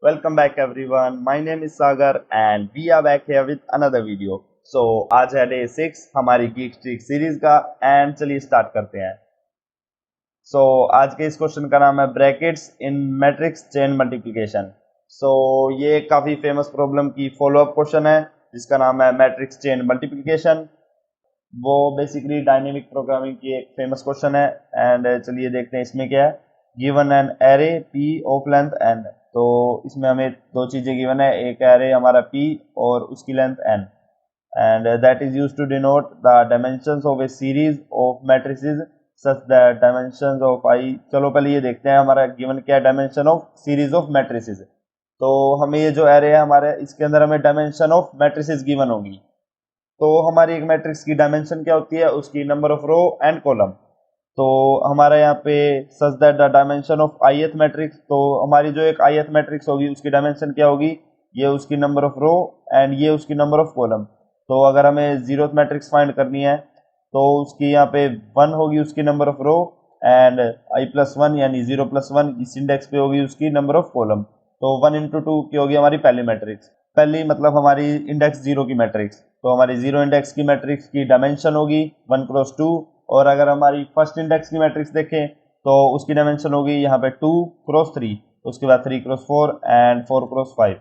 Welcome back everyone. My name is Sagar and we are back here with another video. So आज है day 6 हमारी Geek Streak series का and चलिए start करते हैं. आज के इस क्वेश्चन का नाम है brackets in matrix chain multiplication. ये काफ़ी फेमस प्रॉब्लम की फॉलोअप क्वेश्चन है जिसका नाम है मैट्रिक्स चेन मल्टीप्लिकेशन. वो बेसिकली डायनेमिक प्रोग्रामिंग की एक फेमस क्वेश्चन है एंड चलिए देखते हैं इसमें क्या है. Given an array P of length N. तो इसमें हमें दो चीज़ें गिवन है, एक एरे हमारा p और उसकी length n and that is used to denote the dimensions of a series of matrices such that dimensions of i. चलो पहले ये देखते हैं हमारा गिवन क्या है, dimension of series of matrices. तो हमें ये जो एरे है हमारे इसके अंदर हमें डायमेंशन ऑफ मैट्रिसेस गिवन होगी. तो हमारी एक मैट्रिक्स की डायमेंशन क्या होती है, उसकी number of row and column. तो हमारा यहाँ पे such that the dimension of ith matrix, तो हमारी जो एक ith मैट्रिक्स होगी उसकी डायमेंशन क्या होगी, ये उसकी नंबर ऑफ रो एंड ये उसकी नंबर ऑफ कॉलम. तो अगर हमें जीरोथ मैट्रिक्स फाइंड करनी है तो उसकी यहाँ पे 1 होगी उसकी number of row and i+1 यानी 0+1 इस इंडेक्स पे होगी उसकी नंबर ऑफ कॉलम. तो 1 × 2 की होगी हमारी पहली मैट्रिक्स. पहली मतलब हमारी इंडेक्स 0 की मैट्रिक्स. तो हमारी 0 इंडेक्स की मैट्रिक्स की डायमेंशन होगी 1 × 2. और अगर हमारी फर्स्ट इंडेक्स की मैट्रिक्स देखें तो उसकी डायमेंशन होगी यहाँ पे 2 × 3, उसके बाद 3 × 4 and 4 × 5.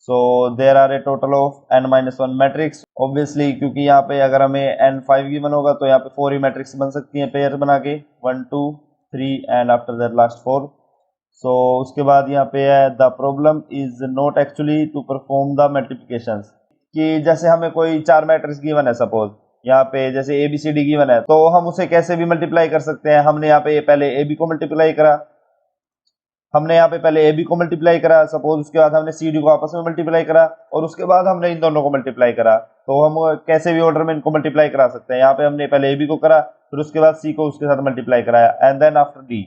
So there are a total of n-1 matrix. Obviously क्योंकि यहाँ पे अगर हमें n5 गिवन होगा तो यहाँ पे 4 ही मैट्रिक्स बन सकती हैं पेयर बना के, 1 2 3 एंड आफ्टर दैट लास्ट 4. उसके बाद यहाँ पे है the problem is not actually to perform the multiplications. कि जैसे हमें कोई 4 मैट्रिक्स गिवन है, सपोज यहाँ पे जैसे A B C D given है, तो हम उसे कैसे भी मल्टीप्लाई कर सकते हैं. हमने यहाँ पे पहले ए बी को मल्टीप्लाई करा, सपोज उसके बाद हमने सी डी को आपस में मल्टीप्लाई करा और उसके बाद हमने इन दोनों को मल्टीप्लाई करा. तो हम कैसे भी ऑर्डर में इनको मल्टीप्लाई करा सकते हैं. यहाँ पे हमने पहले ए बी को करा, फिर उसके बाद सी को उसके साथ मल्टीप्लाई कराया एंड देन आफ्टर डी.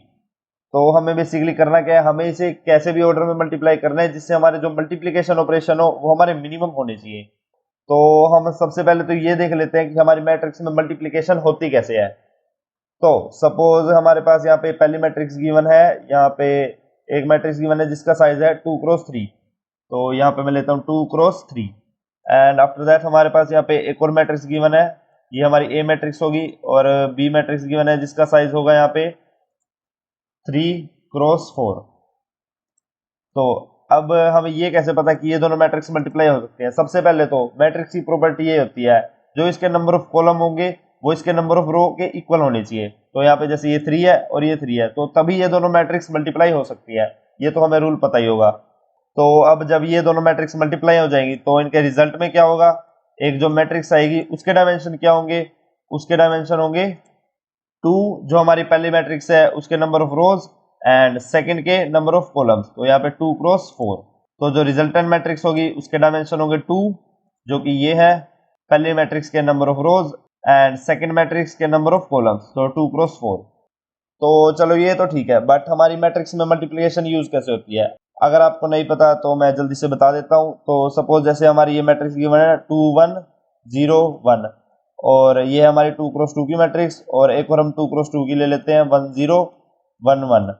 तो हमें बेसिकली करना क्या है, हमें इसे कैसे भी ऑर्डर में मल्टीप्लाई करना है जिससे हमारे जो मल्टीप्लिकेशन ऑपरेशन हो वो हमारे मिनिमम होने चाहिए. तो हम सबसे पहले तो ये देख लेते हैं कि हमारी मैट्रिक्स में मल्टीप्लिकेशन होती कैसे है. तो सपोज हमारे पास यहाँ पे पहली मैट्रिक्स गिवन है, यहाँ पे एक मैट्रिक्स गिवन है जिसका साइज है 2 × 3. तो यहाँ पे मैं लेता हूँ 2 × 3 एंड आफ्टर दैट हमारे पास यहाँ पे एक और मैट्रिक्स गिवन है, ये हमारी ए मैट्रिक्स होगी और बी मैट्रिक्स गिवन है जिसका साइज होगा यहाँ पे 3 × 4. तो अब हमें ये कैसे पता कि ये दोनों मैट्रिक्स मल्टीप्लाई हो सकते हैं. सबसे पहले तो मैट्रिक्स की प्रॉपर्टी ये होती है जो इसके नंबर ऑफ कॉलम होंगे वो इसके नंबर ऑफ रो के इक्वल होने चाहिए. तो यहाँ पे जैसे ये 3 है और ये 3 है तो तभी ये दोनों मैट्रिक्स मल्टीप्लाई हो सकती है. ये तो हमें रूल पता ही होगा. तो अब जब ये दोनों मैट्रिक्स मल्टीप्लाई हो जाएंगी तो इनके रिजल्ट में क्या होगा, एक जो मैट्रिक्स आएगी उसके डायमेंशन क्या होंगे, उसके डायमेंशन होंगे 2 जो हमारी पहली मैट्रिक्स है उसके number of rose and second के नंबर ऑफ कॉलम्स. तो यहाँ पे 2 × 4. तो जो रिजल्टेंट मैट्रिक्स होगी उसके डायमेंशन होंगे 2 जो कि ये है पहली मैट्रिक्स के number of rose and second matrix के नंबर ऑफ कॉलम्स. तो 2 × 4. तो चलो ये तो ठीक है, बट हमारी मैट्रिक्स में मल्टीप्लिकेशन यूज कैसे होती है अगर आपको नहीं पता तो मैं जल्दी से बता देता हूँ. तो सपोज जैसे हमारी ये मैट्रिक्स गिवन है 2 1 0 1 और ये हमारी 2 × 2 की मैट्रिक्स और एक और हम 2 × 2 की ले लेते हैं 1 0 1 1.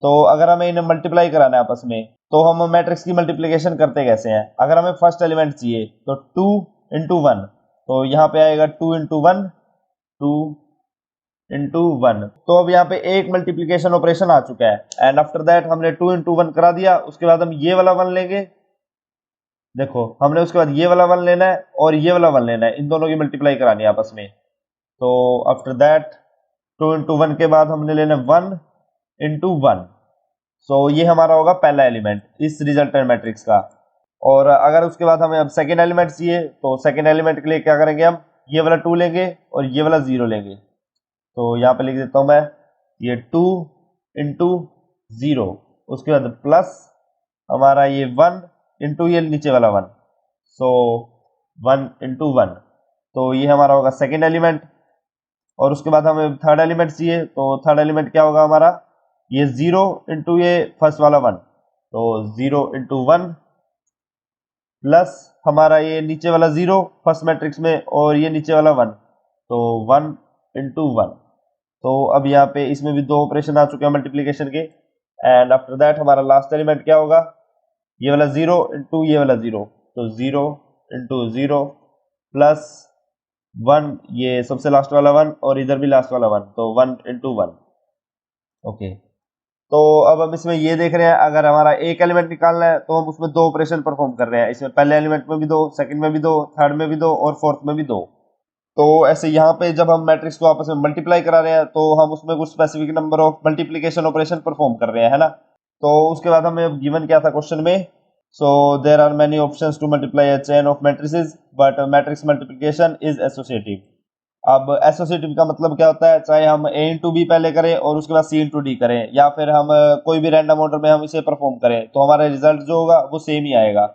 तो अगर हमें इन्हें मल्टीप्लाई कराना है आपस में तो हम मैट्रिक्स की मल्टीप्लिकेशन करते कैसे हैं. अगर हमें फर्स्ट एलिमेंट चाहिए तो 2 × 1, तो यहाँ पे आएगा 2 × 1 2 × 1. तो अब यहाँ पे एक मल्टीप्लिकेशन ऑपरेशन आ चुका है एंड आफ्टर दैट हमने 2 × 1 करा दिया. उसके बाद हम ये वाला 1 लेंगे, देखो हमने उसके बाद ये वाला 1 लेना है और ये वाला 1 लेना है, इन दोनों की मल्टीप्लाई करानी है आपस में. तो आफ्टर दैट 2 × 1 के बाद हमने लेना 1 × 1. ये हमारा होगा पहला एलिमेंट इस रिजल्टेंट मैट्रिक्स का. और अगर उसके बाद हमें अब सेकेंड एलिमेंट चाहिए तो सेकेंड एलिमेंट के लिए क्या करेंगे, हम ये वाला 2 लेंगे और ये वाला 0 लेंगे. तो यहाँ पे लिख देता हूँ मैं ये 2 × 0, उसके बाद प्लस हमारा ये 1 × ये नीचे वाला 1. 1 × 1. तो ये हमारा होगा सेकेंड एलिमेंट. और उसके बाद हमें थर्ड एलिमेंट चाहिए, तो थर्ड एलिमेंट क्या होगा हमारा, ये 0 × ये फर्स्ट वाला 1. तो 0 × 1 प्लस हमारा ये नीचे वाला 0 फर्स्ट मैट्रिक्स में और ये नीचे वाला 1. तो 1 × 1. तो अब यहाँ पे इसमें भी दो ऑपरेशन आ चुके हैं मल्टीप्लिकेशन के एंड आफ्टर दैट हमारा लास्ट एलिमेंट क्या होगा, ये वाला 0 इंटू ये वाला 0, तो 0 इंटू 0 प्लस 1, ये सबसे लास्ट वाला 1 और इधर भी लास्ट वाला 1, तो 1 इंटू 1। ओके, तो अब हम इसमें ये देख रहे हैं, अगर हमारा एक एलिमेंट निकालना है तो हम उसमें दो ऑपरेशन परफॉर्म कर रहे हैं। इसमें पहले एलिमेंट में भी दो, सेकंड में भी दो, थर्ड में भी दो और फोर्थ में भी दो। तो ऐसे यहाँ पे जब हम मैट्रिक्स को आपस में मल्टीप्लाई करा रहे हैं तो हम उसमें कुछ specific number of multiplication operation perform कर रहे हैं, है ना। तो उसके बाद हमें गिवन क्या था क्वेश्चन में, so there are many options to multiply a chain of matrices but matrix multiplication is associative. अब एसोसिएटिव का मतलब क्या होता है, चाहे हम a इंटू बी पहले करें और उसके बाद c इंटू डी करें, या फिर हम कोई भी रैंडम ऑर्डर में हम इसे परफॉर्म करें, तो हमारा रिजल्ट जो होगा वो सेम ही आएगा।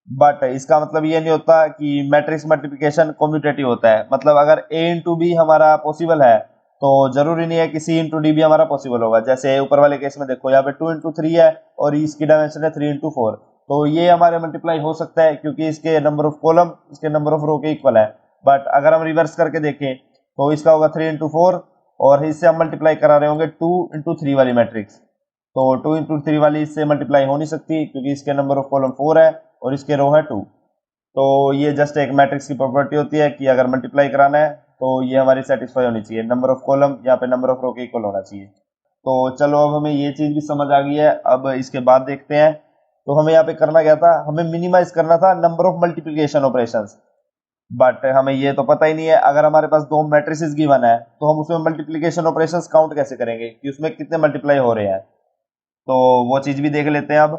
बट इसका मतलब ये नहीं होता कि मैट्रिक्स मल्टीप्लिकेशन कम्यूटेटिव होता है। मतलब अगर a इंटू बी हमारा पॉसिबल है तो जरूरी नहीं है कि c इंटू डी भी हमारा पॉसिबल होगा। जैसे ऊपर वाले केस में देखो, यहाँ पे 2 इंटू 3 है और इसकी डायमेंशन है 3 इंटू 4, तो ये हमारे मल्टीप्लाई हो सकता है क्योंकि इसके नंबर ऑफ कॉलम इसके नंबर ऑफ रो के इक्वल है। बट अगर हम रिवर्स करके देखें तो इसका होगा 3 इंटू 4 और इससे हम मल्टीप्लाई करा रहे होंगे 2 इंटू 3 वाली मैट्रिक्स, तो 2 इंटू 3 वाली इससे मल्टीप्लाई हो नहीं सकती क्योंकि इसके नंबर ऑफ कॉलम 4 है और इसके रो है 2। तो ये जस्ट एक मैट्रिक्स की प्रॉपर्टी होती है कि अगर मल्टीप्लाई कराना है तो ये हमारी सेटिस्फाई होनी चाहिए, नंबर ऑफ कॉलम यहाँ पे नंबर ऑफ रो के इक्वल होना चाहिए। तो चलो अब हमें ये चीज भी समझ आ गई है। अब इसके बाद देखते हैं, तो हमें यहाँ पे करना क्या था, हमें मिनिमाइज करना था number of multiplication operations. But हमें ये तो पता ही नहीं है, अगर हमारे पास दो मैट्रिसेस गिवन है तो हम उसमें मल्टीप्लिकेशन ऑपरेशंस काउंट कैसे करेंगे कि उसमें कितने मल्टीप्लाई हो रहे हैं, तो वो चीज भी देख लेते हैं अब।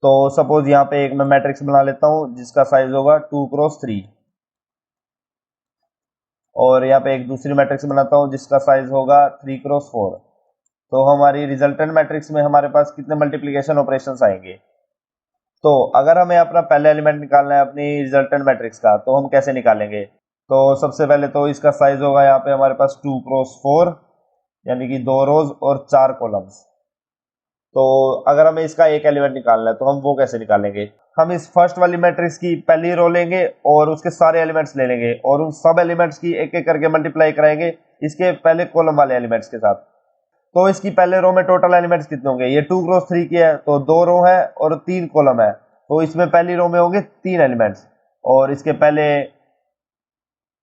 तो सपोज यहाँ पे एक मैं मैट्रिक्स बना लेता हूँ जिसका साइज होगा 2x3, और यहाँ पे एक दूसरी मैट्रिक्स बनाता हूँ जिसका साइज होगा 3x4। तो हमारी रिजल्टेंट मैट्रिक्स में हमारे पास कितने मल्टीप्लिकेशन ऑपरेशंस आएंगे। तो अगर हमें अपना पहला एलिमेंट निकालना है अपनी रिजल्टेंट मैट्रिक्स का, तो हम कैसे निकालेंगे। तो सबसे पहले तो इसका साइज होगा यहाँ पे हमारे पास 2x4, यानी कि 2 रोज और 4 कॉलम्स। तो अगर हमें इसका एक एलिमेंट निकालना है तो हम वो कैसे निकालेंगे, हम इस फर्स्ट वाली मैट्रिक्स की पहली रो लेंगे और उसके सारे एलिमेंट्स ले लेंगे और उन सब एलिमेंट्स की एक एक करके मल्टीप्लाई कराएंगे इसके पहले कॉलम वाले एलिमेंट्स के साथ। तो इसकी पहले रो में टोटल एलिमेंट्स कितने होंगे, ये 2x3 की है तो 2 रो है और 3 कॉलम है, तो इसमें पहली रो में होंगे 3 एलिमेंट्स। और इसके पहले,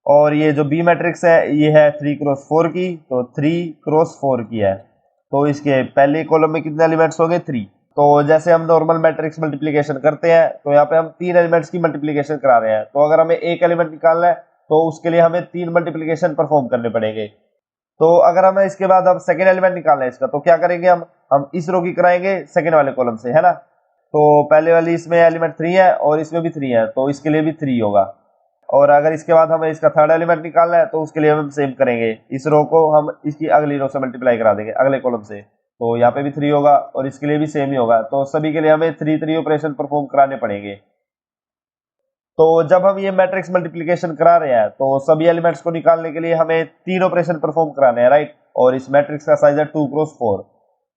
और ये जो बी मैट्रिक्स है ये है 3x4 की, तो 3x4 की है, तो इसके पहले कॉलम में कितने एलिमेंट्स होंगे 3। तो जैसे हम नॉर्मल मैट्रिक्स मल्टीप्लिकेशन करते हैं तो यहाँ पे हम 3 एलिमेंट्स की मल्टीप्लिकेशन करा रहे हैं, तो अगर हमें एक एलिमेंट निकालना है तो उसके लिए हमें 3 मल्टीप्लिकेशन परफॉर्म करने पड़ेंगे। तो अगर हमें इसके बाद अब सेकेंड एलिमेंट निकालना है इसका, तो क्या करेंगे, हम इस रो की कराएंगे सेकेंड वाले कॉलम से, है ना। तो पहले वाली इसमें एलिमेंट 3 है और इसमें भी 3 है, तो इसके लिए भी 3 होगा। और अगर इसके बाद हमें इसका थर्ड एलिमेंट निकालना है तो उसके लिए हम सेम करेंगे, इस रो को हम इसकी अगली रो से मल्टीप्लाई करा देंगे अगले कॉलम से, तो यहाँ पे भी 3 होगा और इसके लिए भी सेम ही होगा। तो सभी के लिए हमें 3 ऑपरेशन परफॉर्म कराने पड़ेंगे। तो जब हम ये मैट्रिक्स मल्टीप्लिकेशन करा रहे हैं तो सभी एलिमेंट्स को निकालने के लिए हमें 3 ऑपरेशन परफॉर्म कराने हैं, राइट। और इस मैट्रिक्स का साइज है 2x4,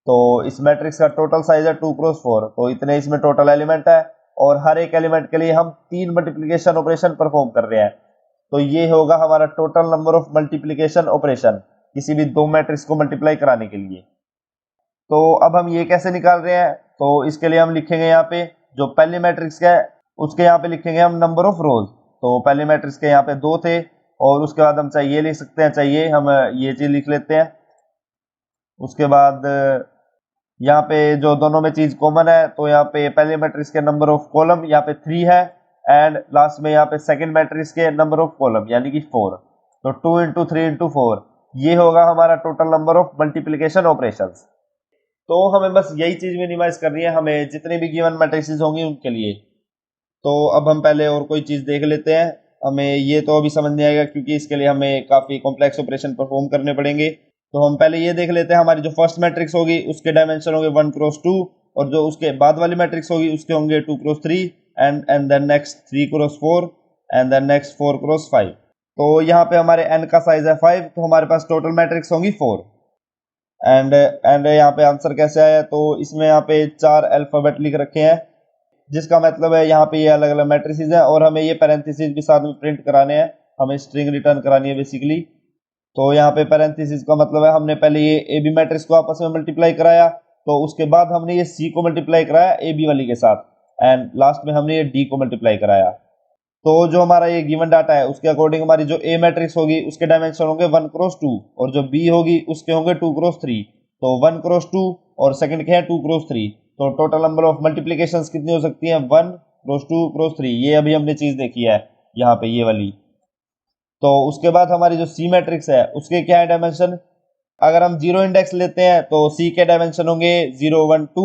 तो इस मैट्रिक्स का टोटल साइज है 2x4, तो इतने इसमें टोटल एलिमेंट है और हर एक एलिमेंट के लिए हम 3 मल्टीप्लिकेशन ऑपरेशन परफॉर्म कर रहे हैं। तो ये होगा हमारा total number of multiplication operation किसी भी दो मैट्रिक्स को मल्टीप्लाई कराने के लिए। तो अब हम ये कैसे निकाल रहे हैं, तो इसके लिए हम लिखेंगे यहाँ पे जो पहली मैट्रिक्स का है उसके यहाँ पे लिखेंगे हम नंबर ऑफ रोज। तो पहले मैट्रिक्स के यहाँ पे 2 थे और उसके बाद हम चाहिए लिख सकते हैं, चाहिए हम ये चीज लिख लेते हैं। उसके बाद यहाँ पे जो दोनों में चीज कॉमन है, तो यहाँ पे पहले मैट्रिक्स के नंबर ऑफ कॉलम यहाँ पे 3 है एंड लास्ट में यहाँ पे सेकंड मैट्रिक्स के नंबर ऑफ कॉलम यानी कि 4, तो 2 इंटू 3 इंटू 4 ये होगा हमारा total number of multiplication operations. तो हमें बस यही चीज मिनिमाइज करनी है हमें जितनी भी गिवन मैट्रिक्सेस होंगी उनके लिए। तो अब हम पहले और कोई चीज देख लेते हैं, हमें ये तो अभी समझ नहीं आएगा क्योंकि इसके लिए हमें काफी कॉम्प्लेक्स ऑपरेशन परफॉर्म करने पड़ेंगे। तो हम पहले ये देख लेते हैं, हमारी जो फर्स्ट मैट्रिक्स होगी उसके डायमेंशन होंगे 1x2 और जो उसके बाद वाली मैट्रिक्स होगी उसके होंगे 2x3 and then next 3x4 and then next 4x5। तो यहाँ पे हमारे n का साइज है 5, तो हमारे पास टोटल मैट्रिक्स होंगी 4। एंड यहाँ पे आंसर कैसे आया, तो इसमें यहाँ पे 4 अल्फाबेट लिख रखे हैं जिसका मतलब है यहाँ पे ये अलग अलग मैट्रिसेस हैं और हमें ये पैरेंथेसिस भी साथ में प्रिंट कराने हैं, हमें स्ट्रिंग रिटर्न करानी है बेसिकली। तो यहाँ पे पैरेंथेसिस का मतलब है हमने पहले ये ए बी मैट्रिक्स को आपस में मल्टीप्लाई कराया, तो उसके बाद हमने ये सी को मल्टीप्लाई कराया ए बी वाली के साथ, एंड लास्ट में हमने ये डी को मल्टीप्लाई कराया। तो जो हमारा ये गिवन डाटा है उसके अकॉर्डिंग हमारी जो ए मैट्रिक्स होगी उसके डायमेंशन होंगे 1x2 और जो बी होगी उसके होंगे 2x3। तो 1x2 और सेकंड के हैं 2x3, तो टोटल नंबर ऑफ मल्टीप्लिकेशंस कितनी हो सकती है 1x2x3। ये अभी हमने चीज देखी है यहाँ पे ये वाली। तो उसके बाद हमारी जो सी मैट्रिक्स है उसके क्या है डायमेंशन, अगर हम जीरो इंडेक्स लेते हैं तो सी के डायमेंशन होंगे 0 1 2।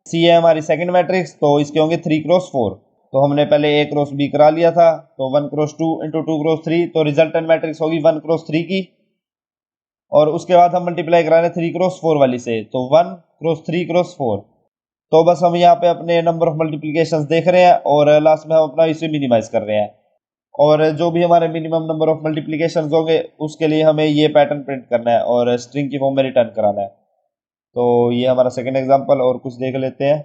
सी है हमारी सेकंड मैट्रिक्स, तो इसके होंगे 3x4। तो हमने पहले ए क्रॉस बी करा लिया था, तो 1x2 इंटू 2x3, तो रिजल्टेंट मैट्रिक्स होगी 1x3 की। और उसके बाद हम मल्टीप्लाई करा रहे हैं 3x4 वाली से, तो 1x3x4। तो बस हम यहाँ पे अपने नंबर ऑफ मल्टीप्लीकेशंस देख रहे हैं और लास्ट में हम अपना इसे मिनिमाइज कर रहे हैं। और जो भी हमारे मिनिमम नंबर ऑफ मल्टीप्लीकेशंस होंगे उसके लिए हमें ये पैटर्न प्रिंट करना है और स्ट्रिंग की फॉर्म में रिटर्न कराना है। तो ये हमारा सेकंड एग्जांपल और कुछ देख लेते हैं।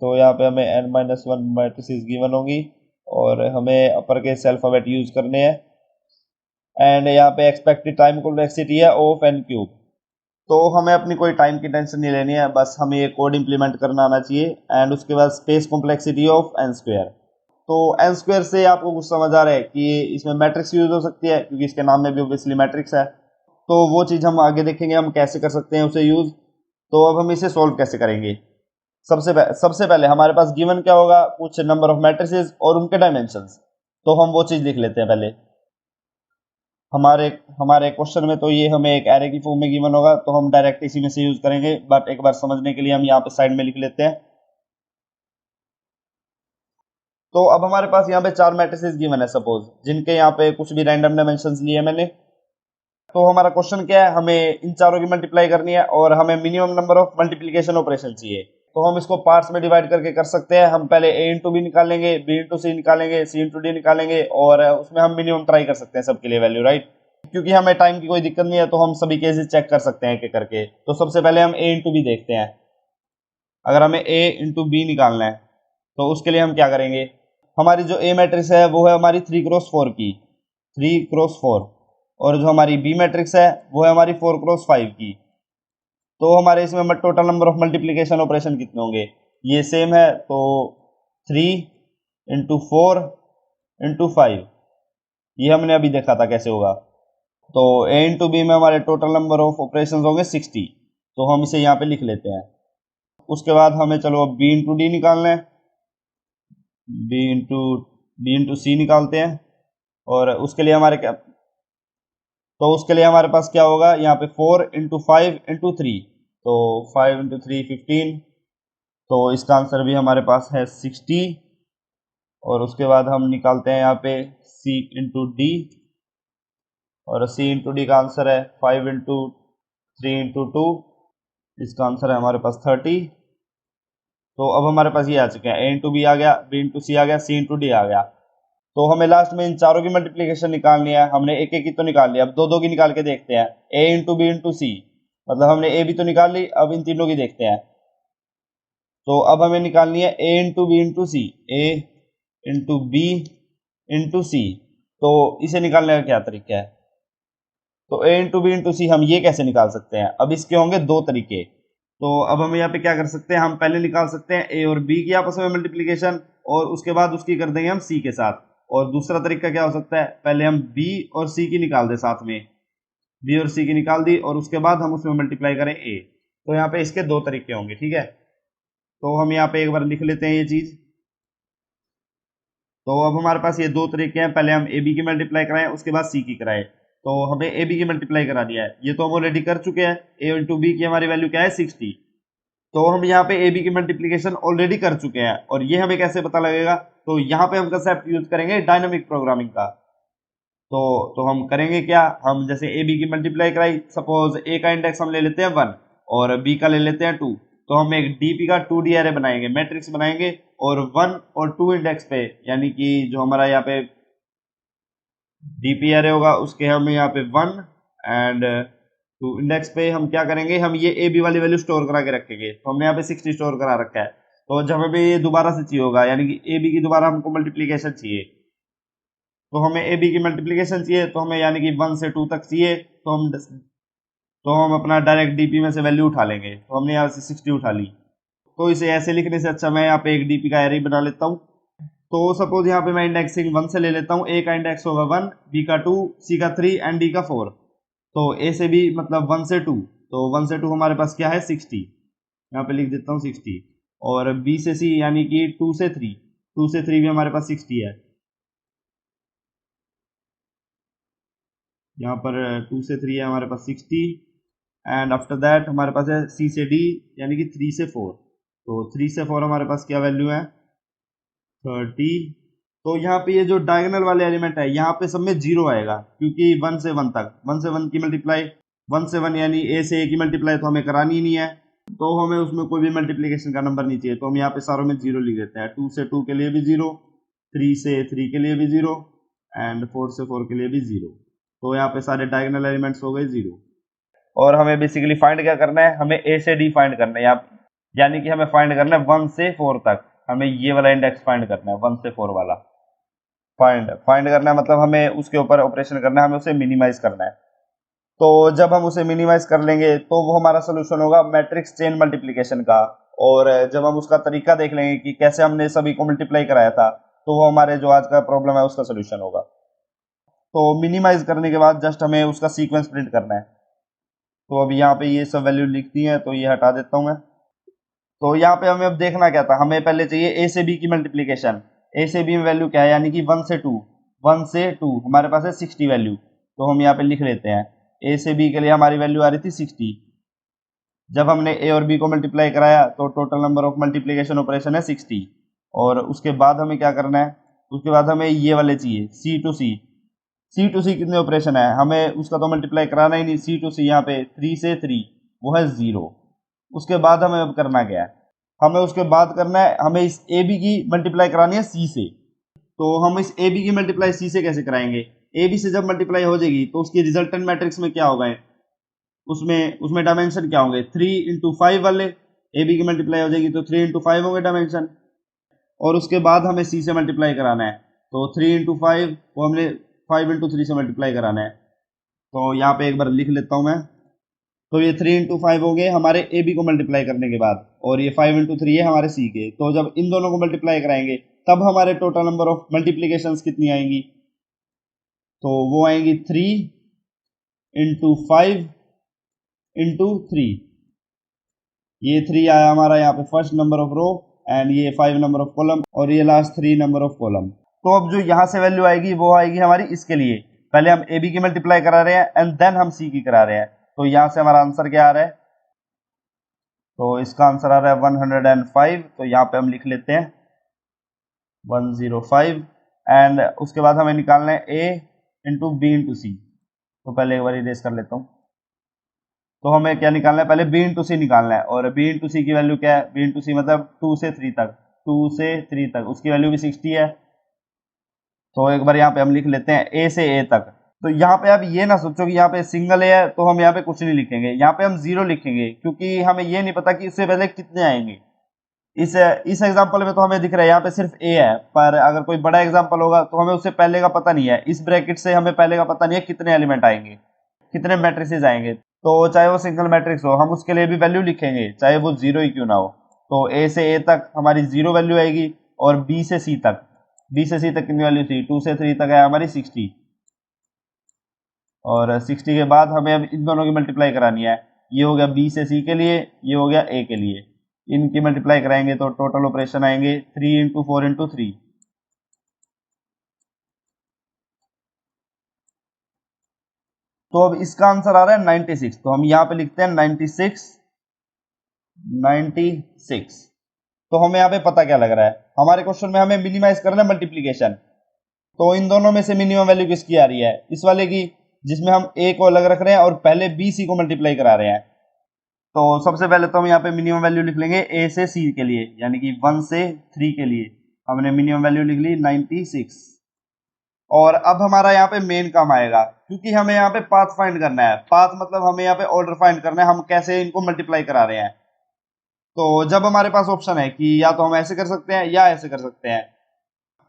तो यहाँ पे हमें n-1 मैट्रिसेस गिवन होगी और हमें अपर केस अल्फाबेट यूज करने हैं, एंड यहाँ पे एक्सपेक्टेड टाइम कॉम्प्लेक्सिटी है ऑफ n क्यूब। तो हमें अपनी कोई टाइम की टेंशन नहीं लेनी है, बस हमें ये कोड इंप्लीमेंट करना आना चाहिए। एंड उसके बाद space complexity of n square. तो n स्क्वायर से आपको कुछ समझ आ रहा है कि इसमें मैट्रिक्स यूज हो सकती है क्योंकि इसके नाम में भी ऑब्वियसली मैट्रिक्स है। तो वो चीज़ हम आगे देखेंगे हम कैसे कर सकते हैं उसे यूज। तो अब हम इसे सोल्व कैसे करेंगे। सबसे पहले हमारे पास गिवन क्या होगा, कुछ नंबर ऑफ मैट्रिसेस और उनके डायमेंशंस। तो हम वो चीज़ लिख लेते हैं पहले। हमारे हमारे क्वेश्चन में तो ये हमें एक एरे की फॉर्म में गिवन होगा, तो हम डायरेक्ट इसी में से यूज करेंगे, बट एक बार समझने के लिए हम यहाँ पे साइड में लिख लेते हैं। तो अब हमारे पास यहाँ पे 4 मैट्रिसेस गिवन है सपोज, जिनके यहाँ पे कुछ भी रैंडम डायमेंशंस लिए मैंने। तो हमारा क्वेश्चन क्या है, हमें इन चारों की मल्टीप्लाई करनी है और हमें minimum number of multiplication operation चाहिए। तो हम इसको पार्ट्स में डिवाइड करके कर सकते हैं। हम पहले a इंटू बी निकालेंगे, b इंटू सी निकालेंगे, c इंटू डी निकालेंगे और उसमें हम मिनिमम ट्राई कर सकते हैं सबके लिए वैल्यू, राइट। क्योंकि हमें टाइम की कोई दिक्कत नहीं है तो हम सभी केसेस चेक कर सकते हैं एक एक करके। तो सबसे पहले हम a इंटू बी देखते हैं। अगर हमें a इंटू बी निकालना है तो उसके लिए हम क्या करेंगे, हमारी जो a मैट्रिक्स है वो है हमारी 3x4 की, 3x4। और जो हमारी बी मैट्रिक्स है वो है हमारी 4x5 की। तो हमारे इसमें total number of multiplication operation कितने होंगे, ये सेम है, तो 3 इंटू 4 इंटू 5। ये हमने अभी देखा था कैसे होगा। तो a इंटू बी में हमारे टोटल नंबर ऑफ ऑपरेशन होंगे 60। तो हम इसे यहाँ पे लिख लेते हैं। उसके बाद हमें चलो b इंटू डी निकालना है, बी इंटू सी निकालते हैं। और उसके लिए हमारे क्या, तो उसके लिए हमारे पास क्या होगा, यहाँ पे 4 इंटू 5 इंटू 3, तो 5 इंटू 3 15। तो इसका आंसर भी हमारे पास है 60। और उसके बाद हम निकालते हैं यहाँ पे c इंटू डी, और c इंटू डी का आंसर है 5 इंटू 3 इंटू 2, इसका आंसर है हमारे पास 30। तो अब हमारे पास ये आ चुके हैं, a इंटू बी आ गया, b इंटू सी आ गया, c इंटू डी आ गया। तो हमें लास्ट में इन चारों की मल्टीप्लिकेशन निकालनी है। हमने एक एक की तो निकाल लिया, अब दो दो की निकाल के देखते हैं। a इंटू बी इंटू सी, मतलब हमने a भी तो निकाल ली, अब इन तीनों की देखते हैं। तो अब हमें निकालनी है a into B into C, A into B into C. तो इसे निकालने का क्या तरीका है, तो a into B into C हम ये कैसे निकाल सकते हैं। अब इसके होंगे दो तरीके। तो अब हम यहाँ पे क्या कर सकते हैं, हम पहले निकाल सकते हैं a और b की आपस में मल्टीप्लिकेशन, और उसके बाद उसकी कर देंगे हम c के साथ। और दूसरा तरीका क्या हो सकता है, पहले हम b और c की निकाल दे साथ में, b और c की निकाल दी और उसके बाद हम उसमें मल्टीप्लाई करें a। तो यहाँ पे इसके दो तरीके होंगे, ठीक है। तो हम यहाँ पे एक बार लिख लेते हैं ये चीज। तो अब हमारे पास ये दो तरीके हैं, पहले हम ए बी की मल्टीप्लाई कराएं उसके बाद सी की कराएं। तो हमें ए बी की मल्टीप्लाई करा दिया है, ये तो हम ऑलरेडी कर चुके हैं। ए इंटू बी की हमारी वैल्यू क्या है 60। तो हम यहाँ पे ए बी की मल्टीप्लिकेशन ऑलरेडी कर चुके हैं, और ये हमें कैसे पता लगेगा, तो यहाँ पे हम कंसेप्ट यूज करेंगे डायनामिक प्रोग्रामिंग का। तो हम करेंगे क्या, हम जैसे ए बी की मल्टीप्लाई कराई, सपोज ए का इंडेक्स हम ले लेते हैं 1 और बी का ले लेते हैं 2। तो हम एक डीपी का 2D एरे बनाएंगे, मैट्रिक्स बनाएंगे, और 1 और 2 इंडेक्स पे, यानी कि जो हमारा यहाँ पे डीपी एरे होगा उसके हम यहाँ पे 1 एंड 2 इंडेक्स पे हम क्या करेंगे, हम ये ए बी वाली वैल्यू स्टोर करा के रखेंगे। तो हमने यहाँ पे 60 स्टोर करा रखा है। तो जब हमें ये दोबारा से चाहिए होगा, यानी कि ए बी की दोबारा हमको मल्टीप्लीकेशन चाहिए, तो हमें ए बी की मल्टीप्लिकेशन चाहिए, तो हमें यानी कि 1 से 2 तक चाहिए, तो हम अपना डायरेक्ट डीपी में से वैल्यू उठा लेंगे। तो हमने यहाँ से 60 उठा ली। तो इसे ऐसे लिखने से अच्छा मैं यहाँ पे एक डीपी का एरे बना लेता हूँ। तो सपोज यहाँ पे मैं इंडेक्सिंग 1 से ले लेता हूँ। ए का इंडेक्स होगा 1, बी का 2, सी का 3 एंड डी का 4। तो ए से बी मतलब 1 से 2, तो 1 से 2 हमारे पास क्या है 60, यहाँ पे लिख देता हूँ 60। और बी से सी यानी कि 2 से 3, 2 से 3 भी हमारे पास 60 है। यहाँ पर 2 से 3 है हमारे पास 60। एंड आफ्टर दैट हमारे पास है सी से डी यानी कि 3 से 4। तो 3 से 4 हमारे पास क्या वैल्यू है 30। तो यहाँ पे ये जो डायगोनल वाले एलिमेंट है यहाँ पे सब में 0 आएगा, क्योंकि 1 से 1 तक 1 से 1 की मल्टीप्लाई 1 से 1 यानी ए से ए की मल्टीप्लाई तो हमें करानी ही नहीं है, तो हमें उसमें कोई भी मल्टीप्लिकेशन का नंबर नहीं चाहिए। तो हम यहाँ पे सारों में 0 लिख देते हैं। 2 से 2 के लिए भी 0, 3 से 3 के लिए भी 0 एंड 4 से 4 के लिए भी 0। तो यहाँ पे सारे डायगोनल एलिमेंट्स हो गए 0। और हमें बेसिकली फाइंड क्या करना है, हमें ए से डी फाइंड करना है यानी कि हमें फाइंड करना है 1 से 4 तक। हमें ये वाला इंडेक्स फाइंड करना है 1 से 4 वाला फाइंड करना है, मतलब हमें उसके ऊपर ऑपरेशन करना है, हमें उसे मिनिमाइज करना है। तो जब हम उसे मिनिमाइज कर लेंगे तो वो हमारा सोल्यूशन होगा मैट्रिक्स चेन मल्टीप्लिकेशन का। और जब हम उसका तरीका देख लेंगे कि कैसे हमने सभी को मल्टीप्लाई कराया था, तो वो हमारे जो आज का प्रॉब्लम है उसका सोल्यूशन होगा। तो मिनिमाइज करने के बाद जस्ट हमें उसका सीक्वेंस प्रिंट करना है। तो अब यहाँ पे ये सब वैल्यू लिखती है, तो ये हटा देता हूँ मैं। तो यहाँ पे हमें अब देखना क्या था, हमें पहले चाहिए ए से बी की मल्टीप्लिकेशन। ए से बी में वैल्यू क्या है, यानी कि 1 से 2, 1 से 2 हमारे पास है 60 वैल्यू। तो हम यहाँ पे लिख लेते हैं ए से बी के लिए हमारी वैल्यू आ रही थी 60। जब हमने ए और बी को मल्टीप्लाई कराया तो total number of multiplication operation है 60। और उसके बाद हमें क्या करना है, उसके बाद हमें ये वाले चाहिए सी टू सी। सी टू सी कितने ऑपरेशन है, हमें उसका तो मल्टीप्लाई कराना ही नहीं। सी टू सी यहाँ पे 3 से 3 वो है 0। उसके बाद हमें अब करना क्या है, हमें उसके बाद करना है, हमें इस ए बी की मल्टीप्लाई करानी है सी से। तो हम इस ए बी की मल्टीप्लाई सी से कैसे कराएंगे, ए बी से जब मल्टीप्लाई हो जाएगी तो उसकी रिजल्टेंट मैट्रिक्स में क्या होगा, उसमें उसमें डायमेंशन क्या होंगे 3 इंटू 5 वाले। ए बी की मल्टीप्लाई हो जाएगी तो 3 इंटू 5 होंगे डायमेंशन। और उसके बाद हमें सी से मल्टीप्लाई कराना है, तो 3 इंटू 5 वो हमने 5 इंटू 3 से मल्टीप्लाई कराना है। तो यहाँ पे एक बार लिख लेता हूँ मैं। तो ये 3 इंटू 5 हो गए हमारे ए बी को मल्टीप्लाई करने के बाद, और ये 5 इंटू 3 है हमारे सी के। तो जब इन दोनों को मल्टीप्लाई कराएंगे तब हमारे टोटल नंबर ऑफ मल्टीप्लीकेशंस कितनी आएंगी, तो वो आएंगी 3 इंटू 5 इंटू 3। ये 3 आया हमारा यहाँ पे first number of row, and ये 5 नंबर ऑफ कॉलम, और ये लास्ट 3 नंबर ऑफ कॉलम। तो अब जो यहाँ से वैल्यू आएगी वो आएगी हमारी इसके लिए, पहले हम ए बी की मल्टीप्लाई करा रहे हैं एंड देन हम सी की करा रहे हैं। तो यहाँ से हमारा आंसर क्या आ रहा है, तो इसका आंसर आ रहा है 105। तो यहाँ पे हम लिख लेते हैं 105। एंड उसके बाद हमें निकालना है ए इंटू बी इंटू सी। तो पहले एक बार इरेज कर लेता हूँ। तो हमें क्या निकालना है, पहले बी इंटू सी निकालना है। और बी इंटू सी की वैल्यू क्या है, बी इंटू सी मतलब 2 से 3 तक, 2 से 3 तक उसकी वैल्यू भी 60 है। तो एक बार यहाँ पे हम लिख लेते हैं ए से ए तक। तो यहाँ पे आप ये ना सोचो कि यहाँ पे सिंगल ए है तो हम यहाँ पे कुछ नहीं लिखेंगे, यहाँ पे हम 0 लिखेंगे, क्योंकि हमें ये नहीं पता कि उससे पहले कितने आएंगे। इस एग्जांपल में तो हमें दिख रहा है यहाँ पे सिर्फ ए है, पर अगर कोई बड़ा एग्जांपल होगा तो हमें उससे पहले का पता नहीं है। इस ब्रैकेट से हमें पहले का पता नहीं है कितने एलिमेंट आएंगे, कितने मैट्रिसेस आएंगे। तो चाहे वो सिंगल मैट्रिक्स हो हम उसके लिए भी वैल्यू लिखेंगे, चाहे वो 0 ही क्यों ना हो। तो ए से ए तक हमारी 0 वैल्यू आएगी, और बी से सी तक, बी से सी तक कितनी वैल्यू थी, 2 से 3 तक है हमारी 60। और 60 के बाद हमें अब इन दोनों की मल्टीप्लाई करानी है। ये हो गया बी से सी के लिए, ये हो गया ए के लिए। इनकी मल्टीप्लाई कराएंगे तो टोटल ऑपरेशन आएंगे 3 इंटू 4 इंटू 3। तो अब इसका आंसर आ रहा है 96। तो हम यहाँ पे लिखते हैं 96, 96। तो हमें यहाँ पे पता क्या लग रहा है, हमारे क्वेश्चन में हमें मिनिमाइज करना है मल्टीप्लीकेशन। तो इन दोनों में से मिनिमम वैल्यू किसकी आ रही है, इस वाले की, जिसमें हम ए को अलग रख रहे हैं और पहले बी सी को मल्टीप्लाई करा रहे हैं। तो सबसे पहले तो हम यहाँ पे मिनिमम वैल्यू लिख लेंगे ए से सी के लिए, यानी कि 1 से 3 के लिए हमने मिनिमम वैल्यू लिख ली 96। और अब हमारा यहाँ पे मेन काम आएगा, क्योंकि हमें यहाँ पे पाथ फाइंड करना है। पाथ मतलब हमें यहाँ पे ऑर्डर फाइंड करना है, हम कैसे इनको मल्टीप्लाई करा रहे हैं। तो जब हमारे पास ऑप्शन है कि या तो हम ऐसे कर सकते हैं या ऐसे कर सकते हैं,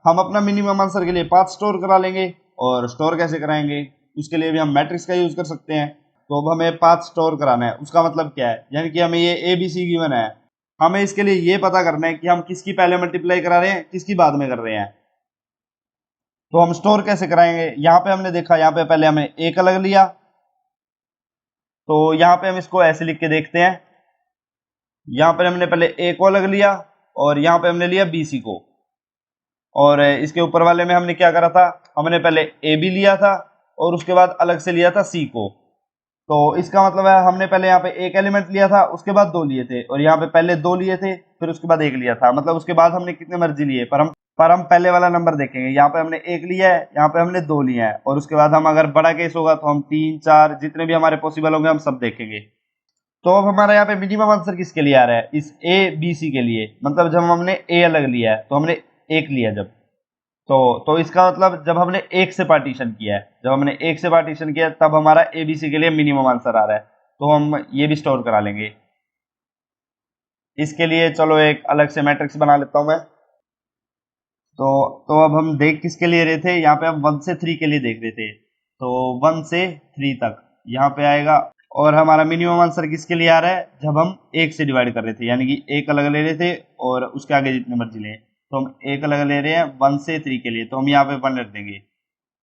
हम अपना मिनिमम आंसर के लिए पाथ स्टोर करा लेंगे। और स्टोर कैसे कराएंगे, उसके लिए भी हम मैट्रिक्स का यूज कर सकते हैं। तो अब हमें पाथ स्टोर कराना है, उसका मतलब क्या है, यानी कि हमें ये ए बी सी गिवन है, हमें इसके लिए ये पता करना है कि हम किसकी पहले मल्टीप्लाई करा रहे हैं, किसकी बाद में कर रहे हैं। तो हम स्टोर कैसे कराएंगे, यहाँ पे हमने देखा, यहाँ पे पहले हमें एक अलग लिया, तो यहाँ पे हम इसको ऐसे लिख के देखते हैं। यहाँ पर हमने पहले ए को अलग लिया और यहाँ पे हमने लिया बी सी को, और इसके ऊपर वाले में हमने क्या करा था, हमने पहले ए बी लिया था और उसके बाद अलग से लिया था सी को। तो इसका मतलब है हमने पहले यहाँ पे एक एलिमेंट लिया था, उसके बाद दो लिए थे, और यहाँ पे पहले दो लिए थे फिर उसके बाद एक लिया था, मतलब उसके बाद हमने कितने मर्जी लिए, पर हम पहले वाला नंबर देखेंगे। यहाँ पे हमने एक लिया है, यहाँ पे हमने दो लिए हैं, और उसके बाद हम अगर बड़ा केस होगा तो हम 3 4 जितने भी हमारे पॉसिबल होंगे हम सब देखेंगे। तो अब हमारा यहाँ पे मिनिमम आंसर किसके लिए आ रहा है, इस ए बी सी के लिए, मतलब जब हमने ए अलग लिया है तो हमने एक लिया जब, तो इसका मतलब जब हमने एक से पार्टीशन किया है, जब हमने एक से पार्टीशन किया है तब हमारा एबीसी के लिए मिनिमम आंसर आ रहा है। तो हम ये भी स्टोर करा लेंगे। इसके लिए चलो एक अलग से मैट्रिक्स बना लेता हूं मैं। तो अब हम देख किसके लिए रहे थे, यहाँ पे हम 1 से 3 के लिए देख रहे थे, तो 1 से 3 तक यहाँ पे आएगा। और हमारा मिनिमम आंसर किसके लिए आ रहा है, जब हम एक से डिवाइड कर रहे थे, यानी कि एक अलग ले रहे थे और उसके आगे जितने मर्जी लें, तो हम एक अलग ले रहे हैं 1 से 3 के लिए, तो हम यहाँ पे 1 रख देंगे।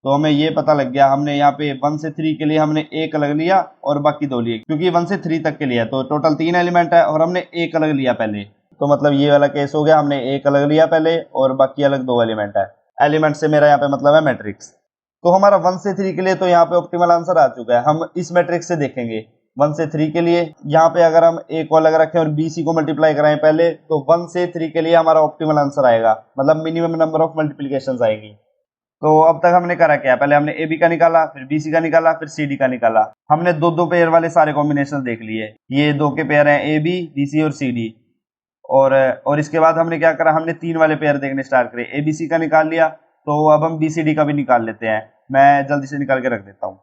तो हमें ये पता लग गया, हमने यहाँ पे 1 से 3 के लिए हमने एक अलग लिया और बाकी दो लिए, क्योंकि 1 से 3 तक के लिए है तो टोटल 3 एलिमेंट है और हमने एक अलग लिया पहले। तो मतलब ये वाला केस हो गया, हमने एक अलग लिया पहले और बाकी अलग दो एलिमेंट है। एलिमेंट से मेरा यहाँ पे मतलब है मैट्रिक्स। तो हमारा 1 से 3 के लिए तो यहाँ पे ऑप्टिमल आंसर आ चुका है। हम इस मैट्रिक्स से देखेंगे 1 से 3 के लिए, यहाँ पे अगर हम ए को अलग रखें और बी सी को मल्टीप्लाई कराएं पहले, तो 1 से 3 के लिए हमारा ऑप्टिमल आंसर आएगा, मतलब मिनिमम नंबर ऑफ मल्टीप्लीकेशन आएगी। तो अब तक हमने करा क्या, पहले हमने ए बी का निकाला, फिर बी सी का निकाला, फिर सी डी का निकाला। हमने दो दो पेयर वाले सारे कॉम्बिनेशन देख लिए, ये दो के पेयर हैं ए बी सी और सी डी। और इसके बाद हमने क्या करा, हमने तीन वाले पेयर देखने स्टार्ट करे, ए बी सी का निकाल लिया, तो अब हम बी सी डी का भी निकाल लेते हैं। मैं जल्दी से निकाल के रख देता हूँ।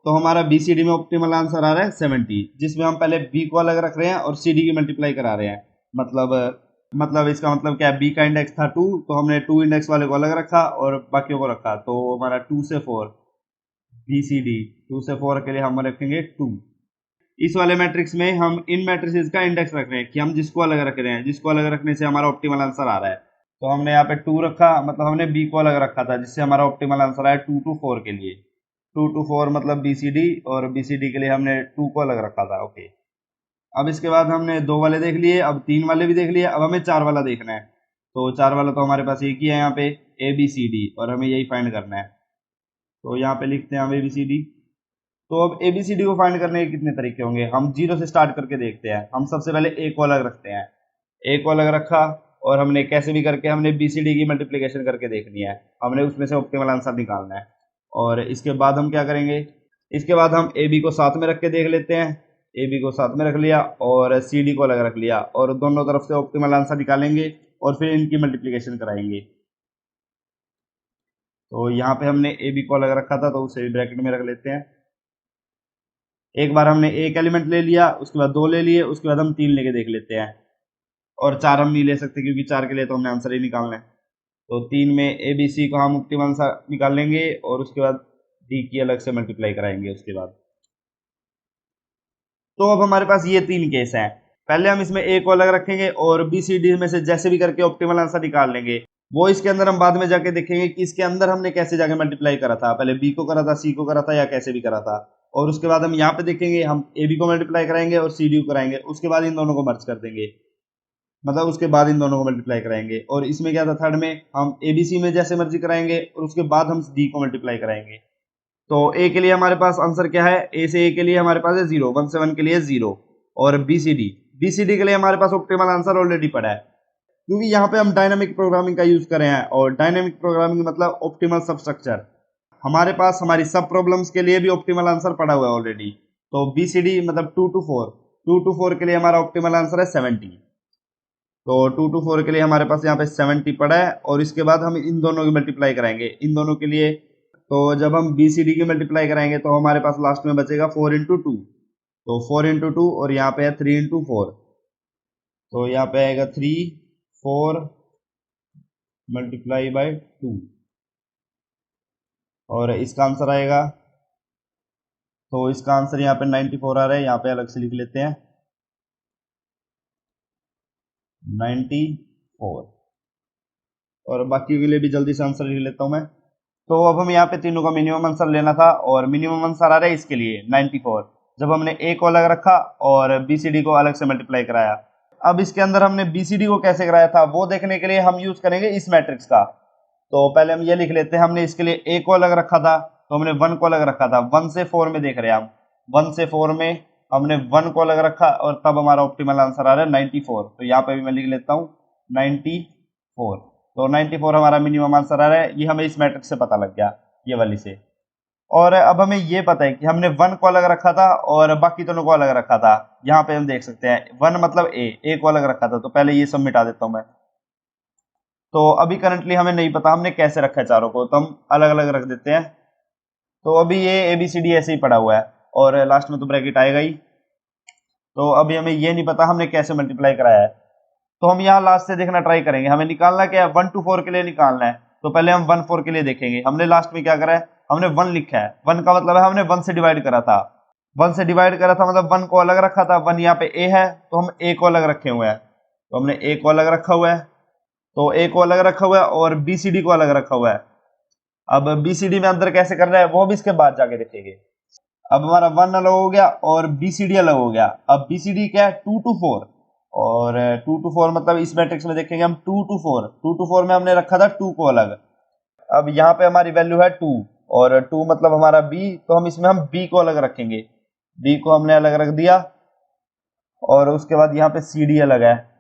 तो हमारा बी सी डी में ऑप्टिमल आंसर आ रहा है 70, जिसमें हम पहले बी को अलग रख रहे हैं और सी डी की मल्टीप्लाई करा रहे हैं। मतलब इसका मतलब क्या है, बी का इंडेक्स था 2, तो हमने 2 इंडेक्स वाले को अलग रखा और बाकियों को रखा, तो हमारा 2 से 4 बी सी डी, 2 से 4 के लिए हम रखेंगे 2। इस वाले मैट्रिक्स में हम इन मैट्रिसेस का इंडेक्स रख रहे हैं कि हम जिसको अलग रख रहे हैं, जिसको अलग रखने से हमारा ऑप्टिमल आंसर आ रहा है। तो हमने यहाँ पे 2 रखा, मतलब हमने बी को अलग रखा था, जिससे हमारा ऑप्टिमल आंसर आया 2 to 4 के लिए। 2 to 4 मतलब बी सी डी, और बी सी डी के लिए हमने 2 को अलग रखा था। ओके, अब इसके बाद हमने 2 वाले देख लिए, अब 3 वाले भी देख लिए, अब हमें 4 वाला देखना है। तो 4 वाला तो हमारे पास एक ही है यहाँ पे, ए बी सी डी, और हमें यही फाइंड करना है। तो यहाँ पे लिखते हैं हम ए बी सी डी। तो अब ए बी सी डी को फाइंड करने के कितने तरीके होंगे, हम 0 से स्टार्ट करके देखते हैं। हम सबसे पहले ए को अलग रखते हैं, ए को अलग रखा और हमने कैसे भी करके हमने बी सी डी की मल्टीप्लिकेशन करके देखनी है, हमने उसमें से ऑप्टिमल आंसर निकालना है। और इसके बाद हम क्या करेंगे, इसके बाद हम ए बी को साथ में रख के देख लेते हैं। ए बी को साथ में रख लिया और सी डी को अलग रख लिया, और दोनों तरफ से ऑप्टिमल आंसर निकालेंगे और फिर इनकी मल्टीप्लिकेशन कराएंगे। तो यहाँ पे हमने ए बी को अलग रखा था, तो उसे भी ब्रैकेट में रख लेते हैं। एक बार हमने एक एलिमेंट ले लिया, उसके बाद दो ले लिए, उसके बाद हम 3 लेके देख लेते हैं। और 4 हम नहीं ले सकते क्योंकि 4 के लिए तो हमने आंसर ही निकालना है। तो 3 में ए बी सी को हम ऑप्टिमल आंसर निकाल लेंगे और उसके बाद डी की अलग से मल्टीप्लाई कराएंगे उसके बाद। तो अब हमारे पास ये 3 केस हैं। पहले हम इसमें ए को अलग रखेंगे और बी सी डी में से जैसे भी करके ऑप्टिमल आंसर निकाल लेंगे। वो इसके अंदर हम बाद में जाके देखेंगे कि इसके अंदर हमने कैसे जाके मल्टीप्लाई करा था, पहले बी को करा था, सी को करा था, या कैसे भी करा था। और उसके बाद हम यहाँ पे देखेंगे, हम ए बी को मल्टीप्लाई कराएंगे और सी डी को कराएंगे, उसके बाद इन दोनों को मर्ज कर देंगे, मतलब उसके बाद इन दोनों को मल्टीप्लाई कराएंगे। और इसमें क्या था, थर्ड में हम ए बी सी में जैसे मर्जी कराएंगे और उसके बाद हम डी को मल्टीप्लाई कराएंगे। तो ए के लिए हमारे पास आंसर क्या है, ए से ए के लिए हमारे पास है 0, 1 से 1 के लिए 0। और बी सी डी के लिए हमारे पास ऑप्टिमल आंसर ऑलरेडी पड़ा है, क्योंकि यहाँ पे हम डायनामिक प्रोग्रामिंग का यूज कर रहे हैं, और डायनामिक प्रोग्रामिंग मतलब ऑप्टिमल सब स्ट्रक्चर। हमारे पास हमारी सब प्रॉब्लम्स के लिए भी ऑप्टिमल आंसर पड़ा हुआ है ऑलरेडी। तो बी सी डी मतलब 2 to 4, 2 to 4 के लिए हमारा ऑप्टिमल आंसर है 70। तो 2 to 4 के लिए हमारे पास यहाँ पे 70 पड़ा है, और इसके बाद हम इन दोनों की मल्टीप्लाई कराएंगे इन दोनों के लिए। तो जब हम बी सी डी की मल्टीप्लाई कराएंगे तो हमारे पास लास्ट में बचेगा 4 into 2, तो 4 into 2, और यहाँ पे है 3 into 4, तो यहाँ पे आएगा 3 4 मल्टीप्लाई बाय 2, और इसका आंसर आएगा, तो इसका आंसर यहाँ पे 94 आ रहा है, यहाँ पे अलग से लिख लेते हैं 94, और बाकी के लिए भी जल्दी से आंसर लिख लेता हूँ मैं। तो अब हम यहाँ पे तीनों का मिनिमम आंसर लेना था, और मिनिमम आंसर आ रहा है इसके लिए 94, जब हमने ए को अलग रखा और बीसीडी को अलग से मल्टीप्लाई कराया। अब इसके अंदर हमने बीसीडी को कैसे कराया था वो देखने के लिए हम यूज करेंगे इस मैट्रिक्स का। तो पहले हम ये लिख लेते हैं, हमने इसके लिए ए को अलग रखा था, तो हमने 1 को अलग रखा था, 1 से 4 में देख रहे हैं हम, 1 से 4 में हमने 1 को अलग रखा, और तब हमारा ऑप्टिमल आंसर आ रहा है 94। तो यहाँ पे भी मैं लिख लेता हूँ 94, तो 94 हमारा मिनिमम आंसर आ रहा है, ये हमें इस मैट्रिक्स से पता लग गया, ये वाली से। और अब हमें ये पता है कि हमने 1 को अलग रखा था और बाकी दोनों को अलग रखा था। यहाँ पे हम देख सकते हैं 1 मतलब ए को अलग रखा था, तो पहले ये सब मिटा देता हूँ मैं। तो अभी करंटली हमें नहीं पता हमने कैसे रखा है चारों को, तो हम अलग अलग रख देते हैं। तो अभी ये ABCD ऐसे ही पड़ा हुआ है, और लास्ट में तो ब्रैकेट आएगा ही। तो अभी हमें ये नहीं पता हमने कैसे मल्टीप्लाई कराया है, तो हम यहाँ लास्ट से देखना ट्राई करेंगे। हमें निकालना क्या है, 1 to 4 के लिए निकालना है। तो पहले हम 1 4 के लिए देखेंगे। हमने लास्ट में क्या करा है, हमने 1 लिखा है, 1 का मतलब है हमने 1 से डिवाइड करा था, 1 से डिवाइड करा था मतलब 1 को अलग रखा था। 1 यहाँ पे ए है, तो हम ए को अलग रखे हुए हैं, तो हमने ए को अलग रखा हुआ है, तो ए को अलग रखा हुआ है, और बीसीडी को अलग रखा हुआ है। अब बीसीडी में अंदर कैसे करना है वो भी इसके बाद जाके देखेंगे। अब हमारा 1 अलग हो गया और बीसीडी अलग हो गया। अब बीसीडी क्या है, 2 to 4, और 2 to 4 मतलब इस मैट्रिक्स में देखेंगे हम 2 to 4, 2 to 4 में हमने रखा था 2 को अलग। अब यहाँ पे हमारी वैल्यू है 2, और 2 मतलब हमारा बी, तो हम इसमें हम बी को अलग रखेंगे, बी को हमने अलग रख दिया, और उसके बाद यहाँ पे सी डी अलग है।